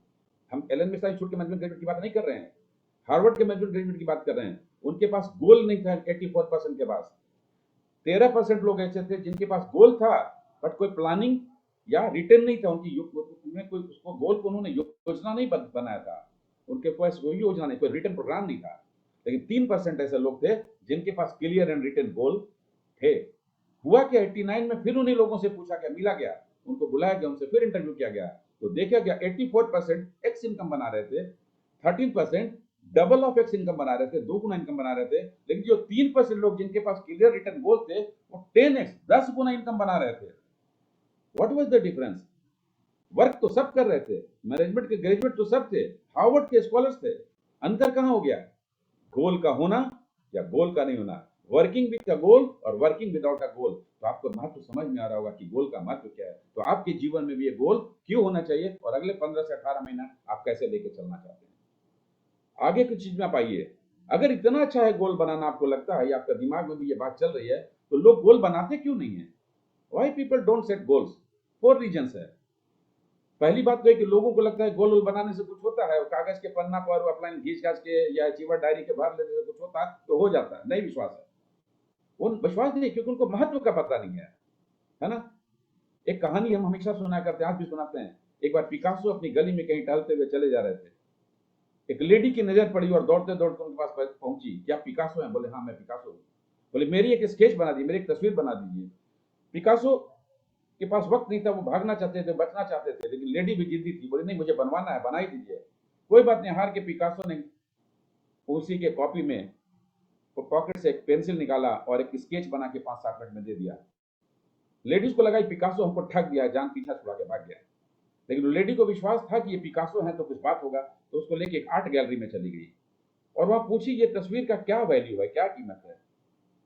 हम एलन मिश्रा इंस्टीट्यूट के मैनेजमेंट ग्रेजुएट की बात नहीं कर रहे हैं, हार्वर्ड के मैनेजमेंट ग्रेजुएट की बात कर रहे हैं। उनके पास गोल नहीं था 84% के पास। 13% लोग ऐसे थे जिनके पास गोल था बट कोई प्लानिंग या रिटर्न नहीं था, उनमें कोई उसको गोल को उन्होंने योजना नहीं बनाया था, उनके पास कोई योजना नहीं, कोई रिटर्न प्रोग्राम नहीं था। लेकिन 3% ऐसे लोग थे जिनके पास क्लियर एंड रिटर्न गोल थे। हुआ क्या, 89 में फिर उन्हीं लोगों से पूछा गया, मिला गया, उनको बुलाया गया, उनसे फिर इंटरव्यू किया गया, तो देखा गया 84% एक्स इनकम बना रहे थे, 13% डबल ऑफ एक्स इनकम बना रहे थे, 2 गुना इनकम बना रहे थे। लेकिन जो 3% लोग जिनके पास क्लियर रिटर्न गोल थे वो 10x 10 गुना इनकम बना रहे थे। What was the difference? Work तो सब कर रहे थे, मैनेजमेंट के ग्रेजुएट तो सब थे, हार्वर्ड के स्कॉलर्स थे, अंतर कहां हो गया? गोल का होना या गोल का नहीं होना, वर्किंग विद अ गोल और वर्किंग विदाउट अ गोल। तो आपको महत्व समझ में आ रहा होगा कि गोल का महत्व क्या है। तो आपके जीवन में भी ये गोल क्यों होना चाहिए और अगले 15 से 18 महीना आप कैसे लेके चलना चाहते हैं। आगे कुछ चीज में आप आइए, अगर इतना अच्छा है गोल बनाना, आपको लगता है या आपका दिमाग में भी ये बात चल रही है, तो लोग गोल बनाते क्यों नहीं है? Why people don't set goals? 4 reasons है। पहली बात तो है कि लोगों को लगता है गोल बनाने से कुछ होता है, कागज के पन्ना पर अपना घींच घाच के या अचीवर डायरी के भर लेने से कुछ होता तो हो जाता है, नहीं विश्वास है, उन विश्वास नहीं, क्योंकि उनको महत्व का पता नहीं है ना। एक कहानी हम हमेशा सुना करते हैं, आज भी सुनाते हैं। एक बार पिकासो अपनी गली में कहीं टहलते हुए चले जा रहे थे, एक लेडी की नजर पड़ी और दौड़ते दौड़ते उनके पास पहुंची। क्या पिकासो हैं? बोले हाँ मैं पिकासो हूँ। बोले मेरी एक स्केच बना दी, मेरी एक तस्वीर बना दीजिए। पिकासो के पास वक्त नहीं था, वो भागना चाहते थे, बचना चाहते थे, लेकिन लेडी भी जिद्दी थी, बोली नहीं मुझे बनवाना है, बना ही दीजिए। कोई बात नहीं, हार के पिकासो ने उसी के कॉपी में पॉकेट से एक पेंसिल निकाला और एक स्केच बना के 5-7 मिनट में दे दिया। लेडीज को लगा पिकासो हमको ठग दिया, जान पीछा छुड़ा के भाग गया। लेकिन लेडी को विश्वास था कि ये पिकासो है तो कुछ बात होगा, तो उसको लेके एक आर्ट गैलरी में चली गई और वहां पूछी ये तस्वीर का क्या वैल्यू है, क्या कीमत है।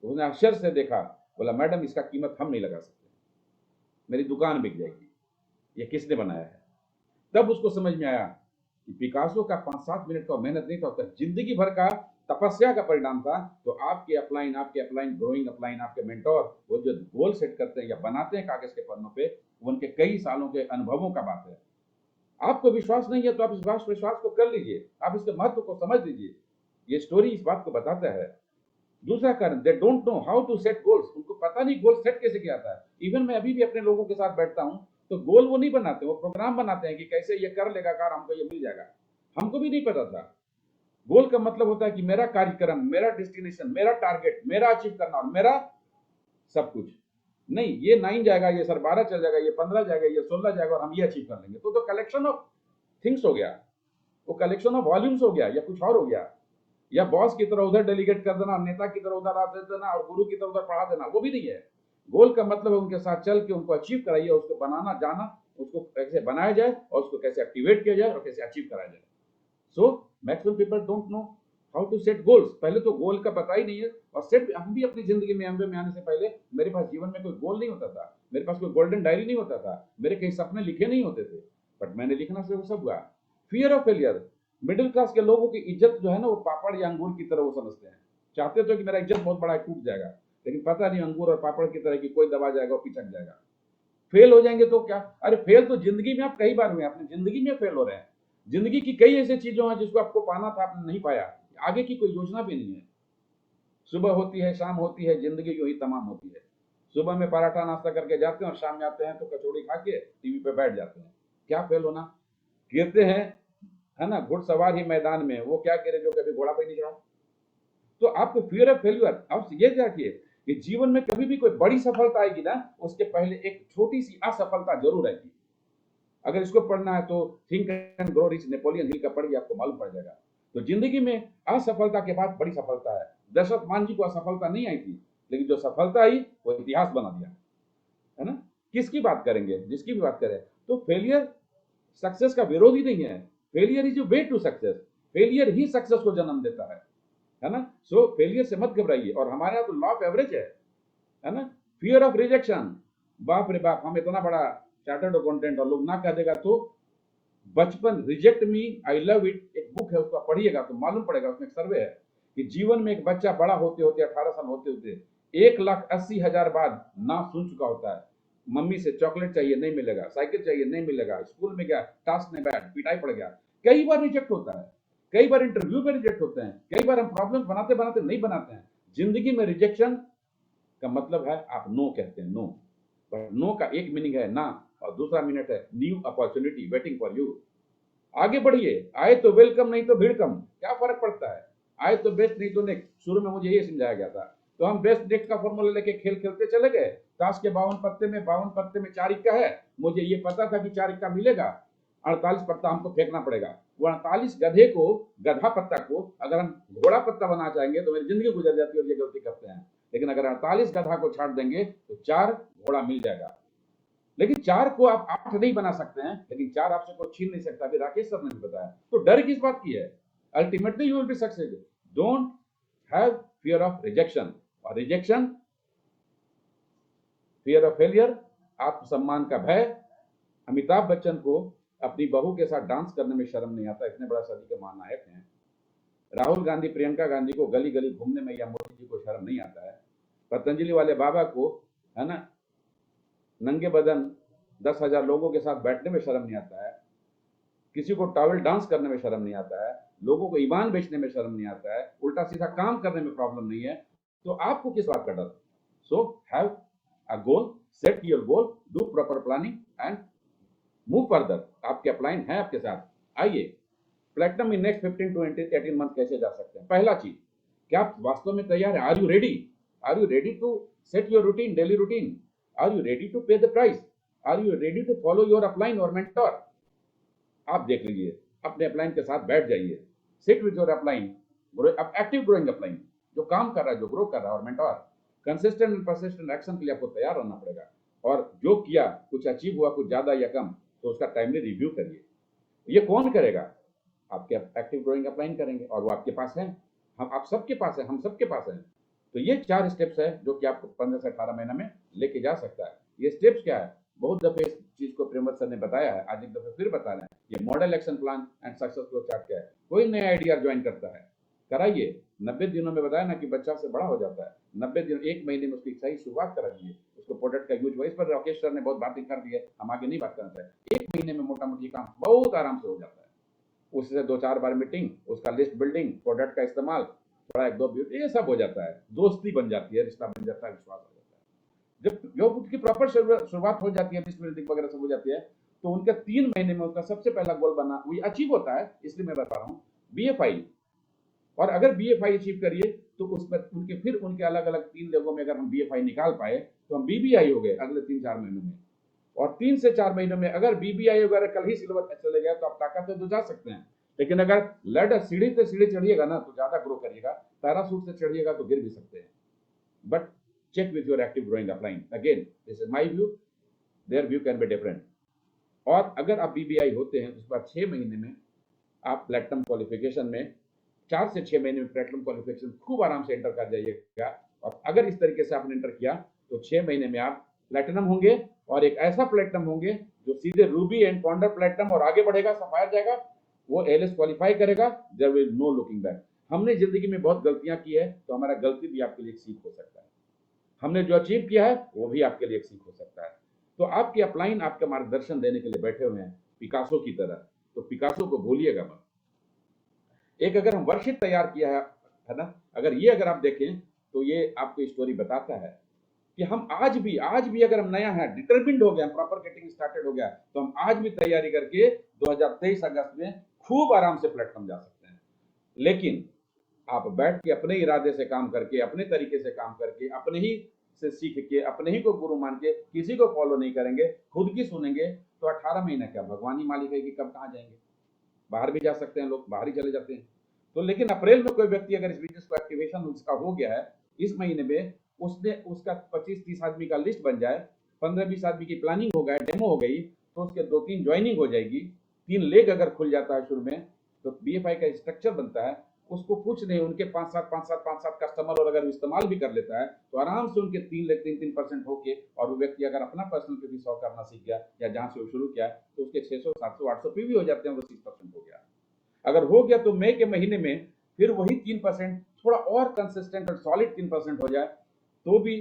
तो उसने आश्चर्य से देखा, बोला मैडम इसका कीमत हम नहीं लगा सकते, मेरी दुकान बिक जाएगी। ये किसने बनाया है। तब उसको समझ में आया कि पिकासो का 5-7 मिनट का मेहनत नहीं था, उसका जिंदगी भर का तपस्या का परिणाम था। तो आपके अपलाइन ग्रोइंग अपलाइन, आपके मेंटोर, वो जो गोल सेट करते हैं या बनाते हैं कागज के पन्नों पे, वो उनके कई सालों के अनुभवों का बात है। आपको विश्वास नहीं है तो आप इस विश्वास को कर लीजिए, आप इसके महत्व को समझ लीजिए। ये स्टोरी इस बात को बताता है। दूसरा कारण, they don't know how to set goals, उनको पता नहीं गोल सेट कैसे किया था। इवन मैं अभी भी अपने लोगों के साथ बैठता हूं तो गोल वो नहीं बनाते, वो प्रोग्राम बनाते हैं कि कैसे ये कर लेगा कार, हमको ये मिल जाएगा। हमको भी नहीं पता था। गोल का मतलब होता है कि मेरा कार्यक्रम, मेरा डेस्टिनेशन, मेरा टारगेट, मेरा अचीव करना और मेरा सब कुछ नहीं। ये 9 जाएगा, ये सर 12 चल जाएगा, ये 15 जाएगा, ये 16 जाएगा और हम ये अचीव कर लेंगे। तो कलेक्शन ऑफ थिंग्स हो गया, वो कलेक्शन ऑफ वॉल्यूम्स हो गया, या कुछ और हो गया, या बॉस की तरह उधर डेलीगेट कर देना, नेता की तरह उधर आ देना और गुरु की तरह उधर पढ़ा देना, वो भी नहीं है। गोल का मतलब है उनके साथ चल के उनको अचीव कराइए, उसको बनाना जाना, उसको कैसे बनाया जाए और उसको कैसे एक्टिवेट किया जाए और कैसे अचीव कराया जाए। So maximum people don't know how to set goals. पहले तो गोल का पता ही नहीं है। और सेट, हम भी अपनी जिंदगी में एमवे में आने से पहले मेरे पास जीवन में कोई गोल नहीं होता था, मेरे पास कोई गोल्डन डायरी नहीं होता था, मेरे कई सपने लिखे नहीं होते थे, बट मैंने लिखना से वो सब हुआ। Fear of failure, middle class के लोगों की इज्जत जो है ना, वो पापड़ या अंगूर की तरह वो समझते हैं। चाहते तो कि मेरा इज्जत बहुत बड़ा टूट जाएगा, लेकिन पता नहीं अंगूर और पापड़ की तरह की कोई दबा जाएगा और पिचक जाएगा। फेल हो जाएंगे तो क्या, अरे फेल तो जिंदगी में आप कई बार हुए, अपनी जिंदगी में फेल हो रहे हैं। जिंदगी की कई ऐसी चीजों हैं जिसको आपको पाना था, आपने नहीं पाया, आगे की कोई योजना भी नहीं है। सुबह होती है, शाम होती है, जिंदगी यूं ही तमाम होती है। सुबह में पराठा नाश्ता करके जाते हैं और शाम में आते हैं तो कचौड़ी खा के टीवी पे बैठ जाते हैं। क्या फेल होना, गिरते हैं, है ना, घुड़सवार ही मैदान में, वो क्या गिरे जो कभी घोड़ा पे नहीं चढ़ा। तो आपको फियर ऑफ फेल्यूर, आप ये देखिए कि जीवन में कभी भी कोई बड़ी सफलता आएगी ना, उसके पहले एक छोटी सी असफलता जरूर आएगी। अगर इसको पढ़ना है तो think and grow rich, Napoleon Hill का पढ़िए, आपको मालूम पड़ जाएगा। तो जिंदगी में असफलता के बाद बड़ी सफलता है। दशरथ मान जी को असफलता नहीं आई थी, लेकिन जो सफलता आई वो इतिहास बना दिया, है ना। किसकी बात करेंगे, जिसकी भी बात करें, तो फेलियर सक्सेस का विरोधी नहीं है। Failure is way to success, failure ही सक्सेस को जन्म देता है ना। सो फेलियर से मत घबराइए। और हमारे यहाँ तो लॉ ऑफ एवरेज है ना। फियर ऑफ रिजेक्शन, बाप रे बाप, हम इतना बड़ा चार्टर्ड अकाउंटेंट और लोग ना कह देगा तो बचपन, reject me I love it, एक बुक है, उसको पढ़िएगा तो मालूम पड़ेगा। उसमें एक सर्वे है कि जीवन में एक बच्चा बड़ा होते होते 18 साल होते होते 1,80,000 बार ना सुन चुका होता है, मम्मी से चॉकलेट चाहिए नहीं मिलेगा, साइकिल चाहिए नहीं मिलेगा, स्कूल में गया टास्क नहीं बैठ, पिटाई पड़ गया, कई बार रिजेक्ट होता है, कई बार इंटरव्यू में रिजेक्ट होते हैं, कई बार हम प्रॉब्लम बनाते बनाते नहीं बनाते हैं। जिंदगी में रिजेक्शन का मतलब है आप नो कहते हैं, नो। पर नो का एक मीनिंग है ना, और दूसरा मीनिंग है new opportunity waiting for you. आगे बढ़िए, आए तो वेलकम, नहीं तो भीड़ कम, क्या फर्क पड़ता है। आए तो बेस्ट, नहीं तो नेक्स्ट। शुरू में मुझे ये समझाया गया था, तो हम बेस्ट नेक्स्ट का फॉर्मूला लेके खेल खेलते चले गए। ताश के 52 पत्ते में 4 इक्का है, मुझे ये पता था कि 4 इक्का मिलेगा, 48 पत्ता हमको फेंकना पड़ेगा। वो 48 गधे को, गधा पत्ता को अगर हम घोड़ा पत्ता बनाना चाहेंगे तो मेरी जिंदगी गुजर जाती है, और ये गलती करते हैं। लेकिन अगर 48 गधा को छाट देंगे तो 4 घोड़ा मिल जाएगा। लेकिन 4 को आप 8 नहीं बना सकते हैं, लेकिन 4 आपसे कोई छीन नहीं सकता। अभी राकेश सर ने बताया। तो डर किस बात की है, ultimately you will be success. Don't have fear of rejection. और रिजेक्शन, फियर ऑफ फेलियर, आत्मसम्मान का भय। अमिताभ बच्चन को अपनी बहू के साथ डांस करने में शर्म नहीं आता, इतने बड़ा सदी के महानायक हैं। राहुल गांधी, प्रियंका गांधी को गली गली घूमने में या मोदी जी को शर्म नहीं आता है। पतंजलि वाले बाबा को, है ना, नंगे बदन 10,000 लोगों के साथ बैठने में शर्म नहीं आता है। किसी को टॉवेल डांस करने में शर्म नहीं आता है। लोगों को ईमान बेचने में शर्म नहीं आता है। उल्टा सीधा काम करने में प्रॉब्लम नहीं है। तो आपको किस बात का डर। So have a goal, set your goal, do proper planning and move further. आपके अपलाइन है आपके साथ। आइए, platinum in next 15 to 18 month कैसे जा सकते हैं। पहला चीज, क्या आप वास्तव में तैयार है। Are you ready, are you ready to set your routine, daily routine. Are you ready to pay the price, are you ready to follow your upline और मेंटर। आप देख लीजिए, अपने अपलाइन के साथ बैठ जाइए, sit with your upline, active growing upline, जो काम कर रहा है, जो ग्रो कर रहा है, और mentor. Consistent and persistent action के लिए आपको तैयार रहना पड़ेगा। और जो किया, कुछ अचीव हुआ, कुछ ज्यादा या कम, तो उसका टाइमली रिव्यू करिए। ये कौन करेगा, आपके एक्टिव ग्रोइंग अपलाइन करेंगे, और वो आपके पास है, हम आप सबके पास है, हम सबके पास है। तो ये 4 स्टेप्स है जो कि आपको 15 से 18 महीने में लेके जा सकता है। ये स्टेप्स क्या है, बहुत दफे इस चीज को प्रेमवत सर ने बताया है, आज एक दफे फिर बता रहे हैं, ये model action plan and success flow chart क्या है। कोई नया आइडिया ज्वाइन करता है, कराइए, 90 दिनों में बताया ना कि बच्चा से बड़ा हो जाता है, 90 दिन 1 महीने में उसकी सही शुरुआत कराइए, उसको प्रोडक्ट का यूज हुआ। इस पर राकेश सर ने बहुत बातें कर दी है, हम आगे नहीं बात करना चाहते। 1 महीने में मोटा मोटी काम बहुत आराम से हो जाता है। उससे 2-4 बार मीटिंग, उसका लिस्ट बिल्डिंग, प्रोडक्ट का इस्तेमाल, थोड़ा 1-2 ब्यूटी, ये सब हो जाता है, दोस्ती बन जाती है, रिश्ता बन जाता है, विश्वास हो जाता है। जब उसकी प्रॉपर शुरुआत हो जाती है, लिस्ट बिल्डिंग वगैरह सब हो जाती है, तो उनका 3 महीने में उसका सबसे पहला गोल बना, वो अचीव होता है। इसलिए मैं बता रहा हूँ BFI, और अगर BFI अचीव करिए तो उसमें उनके अलग अलग 3 लोगों में अगर हम BFI निकाल पाए तो हम BBI हो गए अगले 3-4 महीनों में। और 3 से 4 महीनों में अगर BBI वगैरह कल ही सिल्वर चले गया तो आप ताकत से तो जा सकते हैं, लेकिन अगर लैडर सीढ़ी से सीढ़ी चढ़िएगा ना तो ज्यादा ग्रो करिएगा, पैराशूट से चढ़िएगा तो गिर भी सकते हैं। But check with your active growing upline. Again, this is my view, their view can be different. और अगर आप BBI होते हैं तो उसके बाद 6 महीने में आप प्लेटिनम क्वालिफिकेशन में, 4 से 6 महीने में प्लेटिनम क्वालिफिकेशन खूब आराम से एंटर कर जाइएगा। और अगर इस तरीके से आपने एंटर किया तो 6 महीने में आप प्लेटिनम होंगे, और एक ऐसा प्लेटिनम होंगे जो सीधे रूबी एंड फाउंडर प्लेटिनम और आगे बढ़ेगा, सफायर जाएगा, वो ALS क्वालिफाई करेगा, there will no looking back. हमने जिंदगी में बहुत गलतियां की है, तो हमारा गलती भी आपके लिए एक सीख हो सकता है, हमने जो अचीव किया है वो भी आपके लिए एक सीख हो सकता है। तो आपके अपलाइन आपका मार्गदर्शन देने के लिए बैठे हुए हैं पिकासो की तरह, तो पिकासो को भूलिएगा मत। एक अगर हम वर्कशीट तैयार किया है ना, अगर आप देखें तो ये आपको स्टोरी बताता है कि हम आज भी अगर हम नया है, डिटरमिन्ड हो गया, प्रॉपर गेटिंग स्टार्टेड हो गया, तो हम आज भी तैयारी करके 2023 अगस्त में खूब आराम से प्लेटफॉर्म जा सकते हैं। लेकिन आप बैठ के अपने इरादे से काम करके, अपने तरीके से काम करके, अपने ही से सीख के, अपने ही को गुरु मान के, किसी को फॉलो नहीं करेंगे, खुद की सुनेंगे, तो 18 महीने क्या भगवान ही मालिक है कि कब कहाँ जाएंगे। बाहर भी जा सकते हैं लोग, बाहर ही चले जाते हैं। तो लेकिन अप्रैल में कोई व्यक्ति अगर इस बिजनेस को एक्टिवेशन उसका हो गया है, इस महीने में उसका 25-30 आदमी का लिस्ट बन जाए, 15-20 आदमी की प्लानिंग हो गया, डेमो हो गई, तो उसके 2-3 ज्वाइनिंग हो जाएगी, 3 लेग अगर खुल जाता है शुरू में, तो BFI का स्ट्रक्चर बनता है। उसको कुछ नहीं, उनके 5-7 कस्टमर और अगर इस्तेमाल भी कर लेता है तो आराम से उनके 3% होके, और वो व्यक्ति अगर अपना पर्सनल PV 100 करना सीख गया या जहां से वो शुरू किया तो उसके 600-700-800 PV हो जाते हैं, वो 30% हो गया। अगर हो गया तो मई के महीने में फिर वही 3%, थोड़ा और कंसिस्टेंट और सॉलिड 3% हो जाए तो भी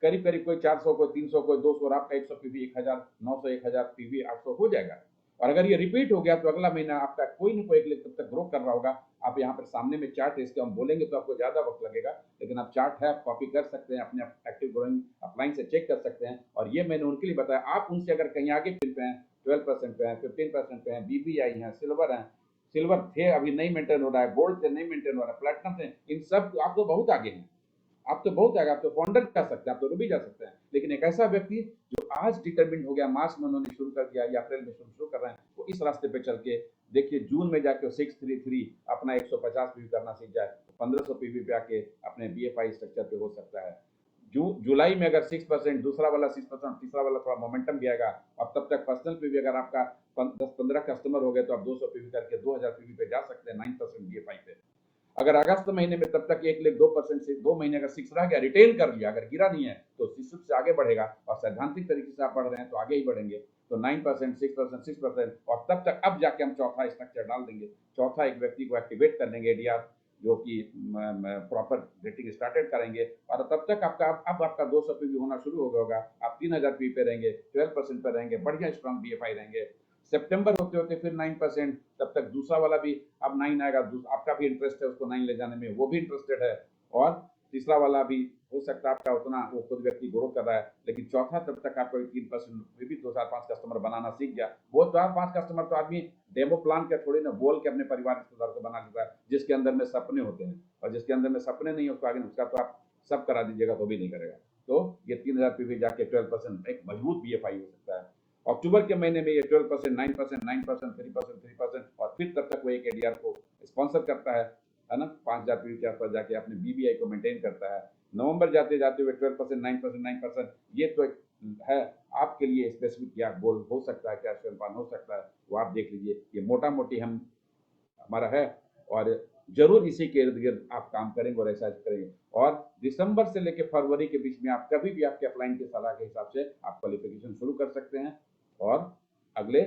करीब करीब कोई 400, कोई 300, कोई 200, और आपका 100 PV 1000, 900, 1000 PV 800 हो जाएगा। और अगर ये रिपीट हो गया तो अगला महीना आपका कोई ना कोई एक तब तक ग्रो कर रहा होगा। आप यहाँ पर सामने में चार्ट है, इसके हम बोलेंगे तो आपको ज्यादा वक्त लगेगा, लेकिन आप चार्ट है, आप कॉपी कर सकते हैं, अपने एक्टिव ग्रोइंग अपलाइन से चेक कर सकते हैं। और ये मैंने उनके लिए बताया, आप उनसे अगर कहीं आगे फिर पे हैं, 12% पे हैं, 15% पे हैं, BBI हैं, सिल्वर थे, अभी नहीं मेंटेन हो रहा है, गोल्ड से नहीं मेंटेन हो रहा है, प्लेटिनम से, इन सब आप तो बहुत आगे हैं, आप तो फाउंडर जा सकते हैं, आप तो रूबी जा सकते हैं। लेकिन एक ऐसा व्यक्ति जो आज डिटरमिन्ड हो गया, मार्च में उन्होंने शुरू कर दिया या अप्रैल में शुरू कर रहे हैं, वो इस रास्ते पे चल के देखिए, जून में जाके 633 अपना 150 PV करना सीख जाए तो 1500 PV पे आके अपने BFI स्ट्रक्चर पे हो सकता है। जुलाई में अगर 6%, दूसरा वाला 6%, तीसरा वाला थोड़ा मोमेंटम भी आएगा, और तब तक पर्सनल PV अगर आपका 10-15 कस्टमर हो गए तो आप 200 PV करके 2000 PV पे जा सकते हैं, 9% BFI पे। अगर अगस्त महीने में तब तक 1,02% से 2 महीने अगर 6 रह गया, रिटेन कर लिया, अगर गिरा नहीं है तो 6 से आगे बढ़ेगा, और सैद्धांतिक तरीके से आप बढ़ रहे हैं तो आगे ही बढ़ेंगे। तो 9%, 6%, और तब तक अब जाके हम चौथा स्ट्रक्चर डाल देंगे, चौथा एक व्यक्ति को एक्टिवेट कर लेंगे ADR, जो कि प्रॉपर रेटिंग स्टार्टेड करेंगे, और तब तक आपका 200 PV होना शुरू हो गया होगा, आप 3000 PV पे रहेंगे, 12% पे रहेंगे, बढ़िया स्ट्रॉन्ग BFI रहेंगे। सितंबर होते होते फिर 9%, तब तक दूसरा वाला भी अब 9 आएगा, आपका भी इंटरेस्ट है उसको 9 ले जाने में, वो भी इंटरेस्टेड है, और तीसरा वाला भी हो सकता है आपका उतना, वो खुद व्यक्ति ग्रो कर रहा है, लेकिन चौथा तब तक आपको 3% भी 2-4-5 कस्टमर बनाना सीख गया। वो 4-5 कस्टमर तो आदमी डेमो प्लान क्या थोड़ी ना बोल के अपने परिवार रिश्तेदार को बना लेता है, जिसके अंदर में सपने होते हैं, और जिसके अंदर में सपने नहीं उसको आगे उसका तो आप सब करा दीजिएगा तो भी नहीं करेगा। तो ये 3000 PV जाके 12% एक मजबूत BFI हो सकता है। अक्टूबर के महीने में ये 12%, 9%, 9%, 3%, और फिर तब तक वो एक ADR को स्पॉन्सर करता है ना, 5000 PV के आसपास जाके अपने BBI को मेंटेन करता है। नवंबर जाते जाते हुए 12%, 9%, ये तो एक है आपके लिए स्पेसिफिक क्या गोल हो सकता है, क्या प्लान हो सकता है, वो आप देख लीजिए। ये मोटा मोटी हमारा है, और जरूर इसी के इर्द गिर्द आप काम करेंगे और ऐसा करेंगे। और दिसंबर से लेकर फरवरी के बीच में आप कभी भी आपके अपलाइन की सलाह के हिसाब से आप क्वालिफिकेशन शुरू कर सकते हैं और अगले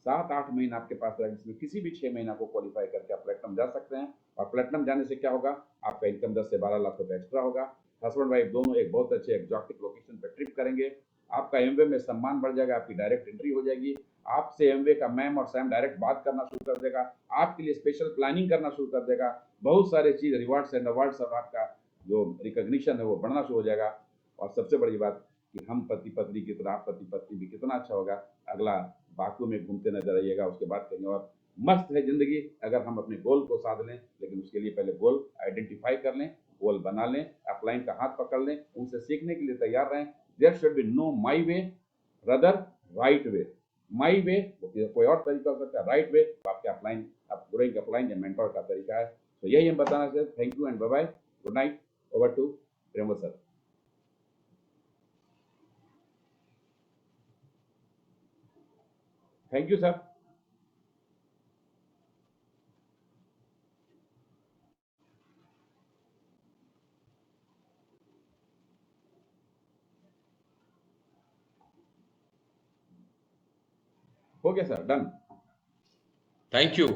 7-8 महीना आपके पास रहेगा, जिसमें किसी भी 6 महीना को क्वालिफाई करके आप प्लेटिनम जा सकते हैं। और प्लेटिनम जाने से क्या होगा, आपका इनकम 10 से 12 लाख रुपए एक्स्ट्रा होगा। हस्बैंड वाइफ दोनों एक बहुत अच्छे एक्जॉटिक लोकेशन पर ट्रिप करेंगे। आपका एमवे में सम्मान बढ़ जाएगा, आपकी डायरेक्ट एंट्री हो जाएगी। आपसे एमवे का मैम और सैम डायरेक्ट बात करना शुरू कर देगा, आपके लिए स्पेशल प्लानिंग करना शुरू कर देगा। बहुत सारे चीज रिवार्ड्स एंड अवार्ड्स और आपका जो रिकॉग्निशन है वो बढ़ना शुरू हो जाएगा। और सबसे बड़ी बात कि हम पति पत्नी की तरह आप पति पत्नी भी कितना अच्छा होगा। अगला बाकू में घूमते नजर आइएगा, उसके बाद कहीं और। मस्त है जिंदगी अगर हम अपने गोल को साध लें, लेकिन उसके लिए पहले गोल आइडेंटिफाई कर लें, गोल बना लें, अपलाइन का हाथ पकड़ लें, उनसे सीखने के लिए तैयार रहें। There should be no my way rather right way. My way कोई और तरीका हो सकता है, राइट वे आपके अपलाइन, आप ग्रोइंग अपलाइन या मेंटर का तरीका है। तो यही हम बताना चाहते हैं। Thank you and bye bye, good night, over to Premvat sir. Thank you sir. हो गया sir, done. Thank you,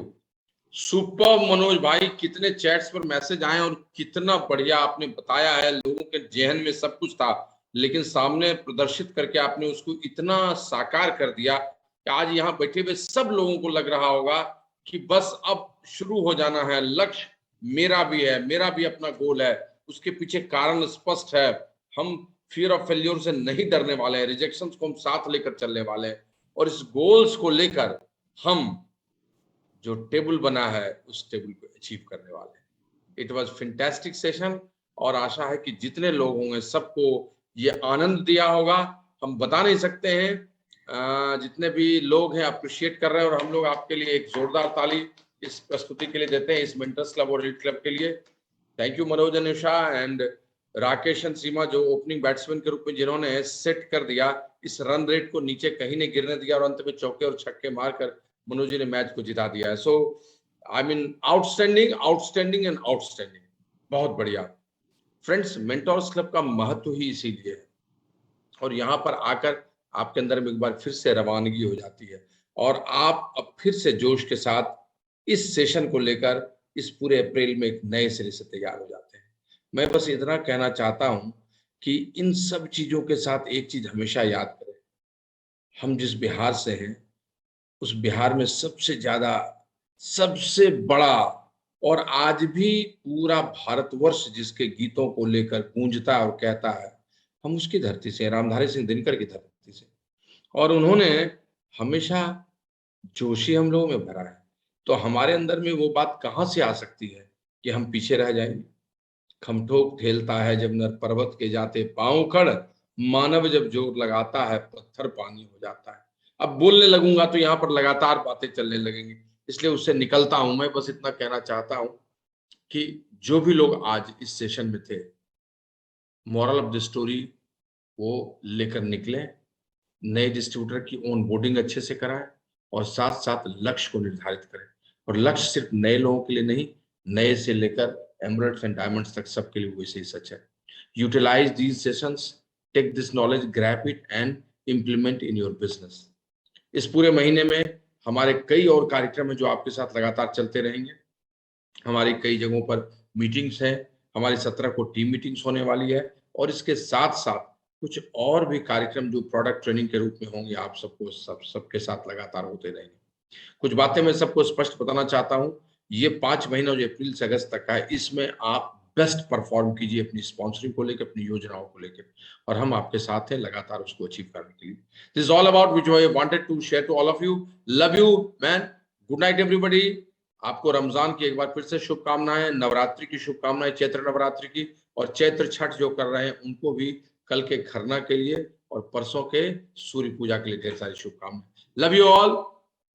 super Manoj भाई। कितने चैट्स पर मैसेज आए और कितना बढ़िया आपने बताया है। लोगों के जहन में सब कुछ था, लेकिन सामने प्रदर्शित करके आपने उसको इतना साकार कर दिया कि आज यहाँ बैठे हुए सब लोगों को लग रहा होगा कि बस अब शुरू हो जाना है। लक्ष्य मेरा भी है, मेरा भी अपना गोल है, उसके पीछे कारण स्पष्ट है। हम फियर ऑफ फेल्योर से नहीं डरने वाले हैं, रिजेक्शंस को हम साथ लेकर चलने वाले हैं और इस गोल्स को लेकर हम जो टेबल बना है उस टेबल को अचीव करने वाले हैं। इट वाज फैंटास्टिक सेशन और आशा है कि जितने लोग होंगे सबको ये आनंद दिया होगा। हम बता नहीं सकते हैं, जितने भी लोग हैं अप्रिशिएट कर रहे हैं और हम लोग आपके लिए एक जोरदार ताली इस प्रस्तुति के लिए देते हैं, इस मेंटर्स क्लब और लीड क्लब के लिए। Thank you Manoj and Usha and Rakesh and Seema, जो ओपनिंग बैट्समैन के रूप में जिन्होंने सेट कर दिया, इस रन रेट को नीचे कहीं नहीं गिरने दिया और अंत में चौके और छक्के मारकर मनोज जी ने मैच को जिता दिया है। So I mean outstanding, outstanding and outstanding, बहुत बढ़िया। फ्रेंड्स, मेंटर्स क्लब का महत्व ही इसीलिए है और यहाँ पर आकर आपके अंदर में एक बार फिर से रवानगी हो जाती है और आप अब फिर से जोश के साथ इस सेशन को लेकर इस पूरे अप्रैल में एक नए सिरे से तैयार हो जाते हैं। मैं बस इतना कहना चाहता हूं कि इन सब चीजों के साथ एक चीज हमेशा याद करें, हम जिस बिहार से हैं उस बिहार में सबसे ज्यादा, सबसे बड़ा और आज भी पूरा भारतवर्ष जिसके गीतों को लेकर गूंजता है और कहता है, हम उसकी धरती से, रामधारी सिंह दिनकर की धरती से। और उन्होंने हमेशा जोश ही हम लोगों में भरा है। तो हमारे अंदर में वो बात कहाँ से आ सकती है कि हम पीछे रह जाएंगे। खमठोक ठेलता है जब नर पर्वत के जाते पांव खड़, मानव जब जोर लगाता है पत्थर पानी हो जाता है। अब बोलने लगूंगा तो यहाँ पर लगातार बातें चलने लगेंगी, इसलिए उससे निकलता हूं। मैं बस इतना कहना चाहता हूं कि जो भी लोग आज इस सेशन में थे, मॉरल ऑफ द स्टोरी वो लेकर निकले, नए डिस्ट्रीब्यूटर की ऑन बोर्डिंग अच्छे से कराएं और साथ साथ लक्ष्य को निर्धारित करें। और लक्ष्य सिर्फ नए लोगों के लिए नहीं, नए से लेकर एमराल्ड्स एंड डायमंड्स तक सबके लिए वैसे ही सच है। Utilize these sessions, take this knowledge, grab it and implement in your business. इस पूरे महीने में हमारे कई और कार्यक्रम हैं जो आपके साथ लगातार चलते रहेंगे। हमारी कई जगहों पर मीटिंग्स हैं, हमारी 17 को टीम मीटिंग्स होने वाली है और इसके साथ साथ कुछ और भी कार्यक्रम जो प्रोडक्ट ट्रेनिंग के रूप में होंगे, आप सबको सबके साथ लगातार होते रहेंगे। कुछ बातें मैं सबको स्पष्ट बताना चाहता हूं, ये 5 महीना जो अप्रैल से अगस्त तक का है, इसमें आप बेस्ट परफॉर्म कीजिए अपनी स्पॉन्सरिंग को लेकर, अपनी योजनाओं को लेकर, और हम आपके साथ हैं लगातार उसको अचीव करने के लिए। This is all about which I wanted to share to all of you. Love you man, good night everybody. आपको रमजान की एक बार फिर से शुभकामनाएं, नवरात्रि की शुभकामनाएं, चैत्र नवरात्रि की, और चैत्र छठ जो कर रहे हैं उनको भी कल के खरना के लिए और परसों के सूर्य पूजा के लिए ढेर सारी शुभकामनाएं। Love you all,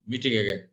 meeting again.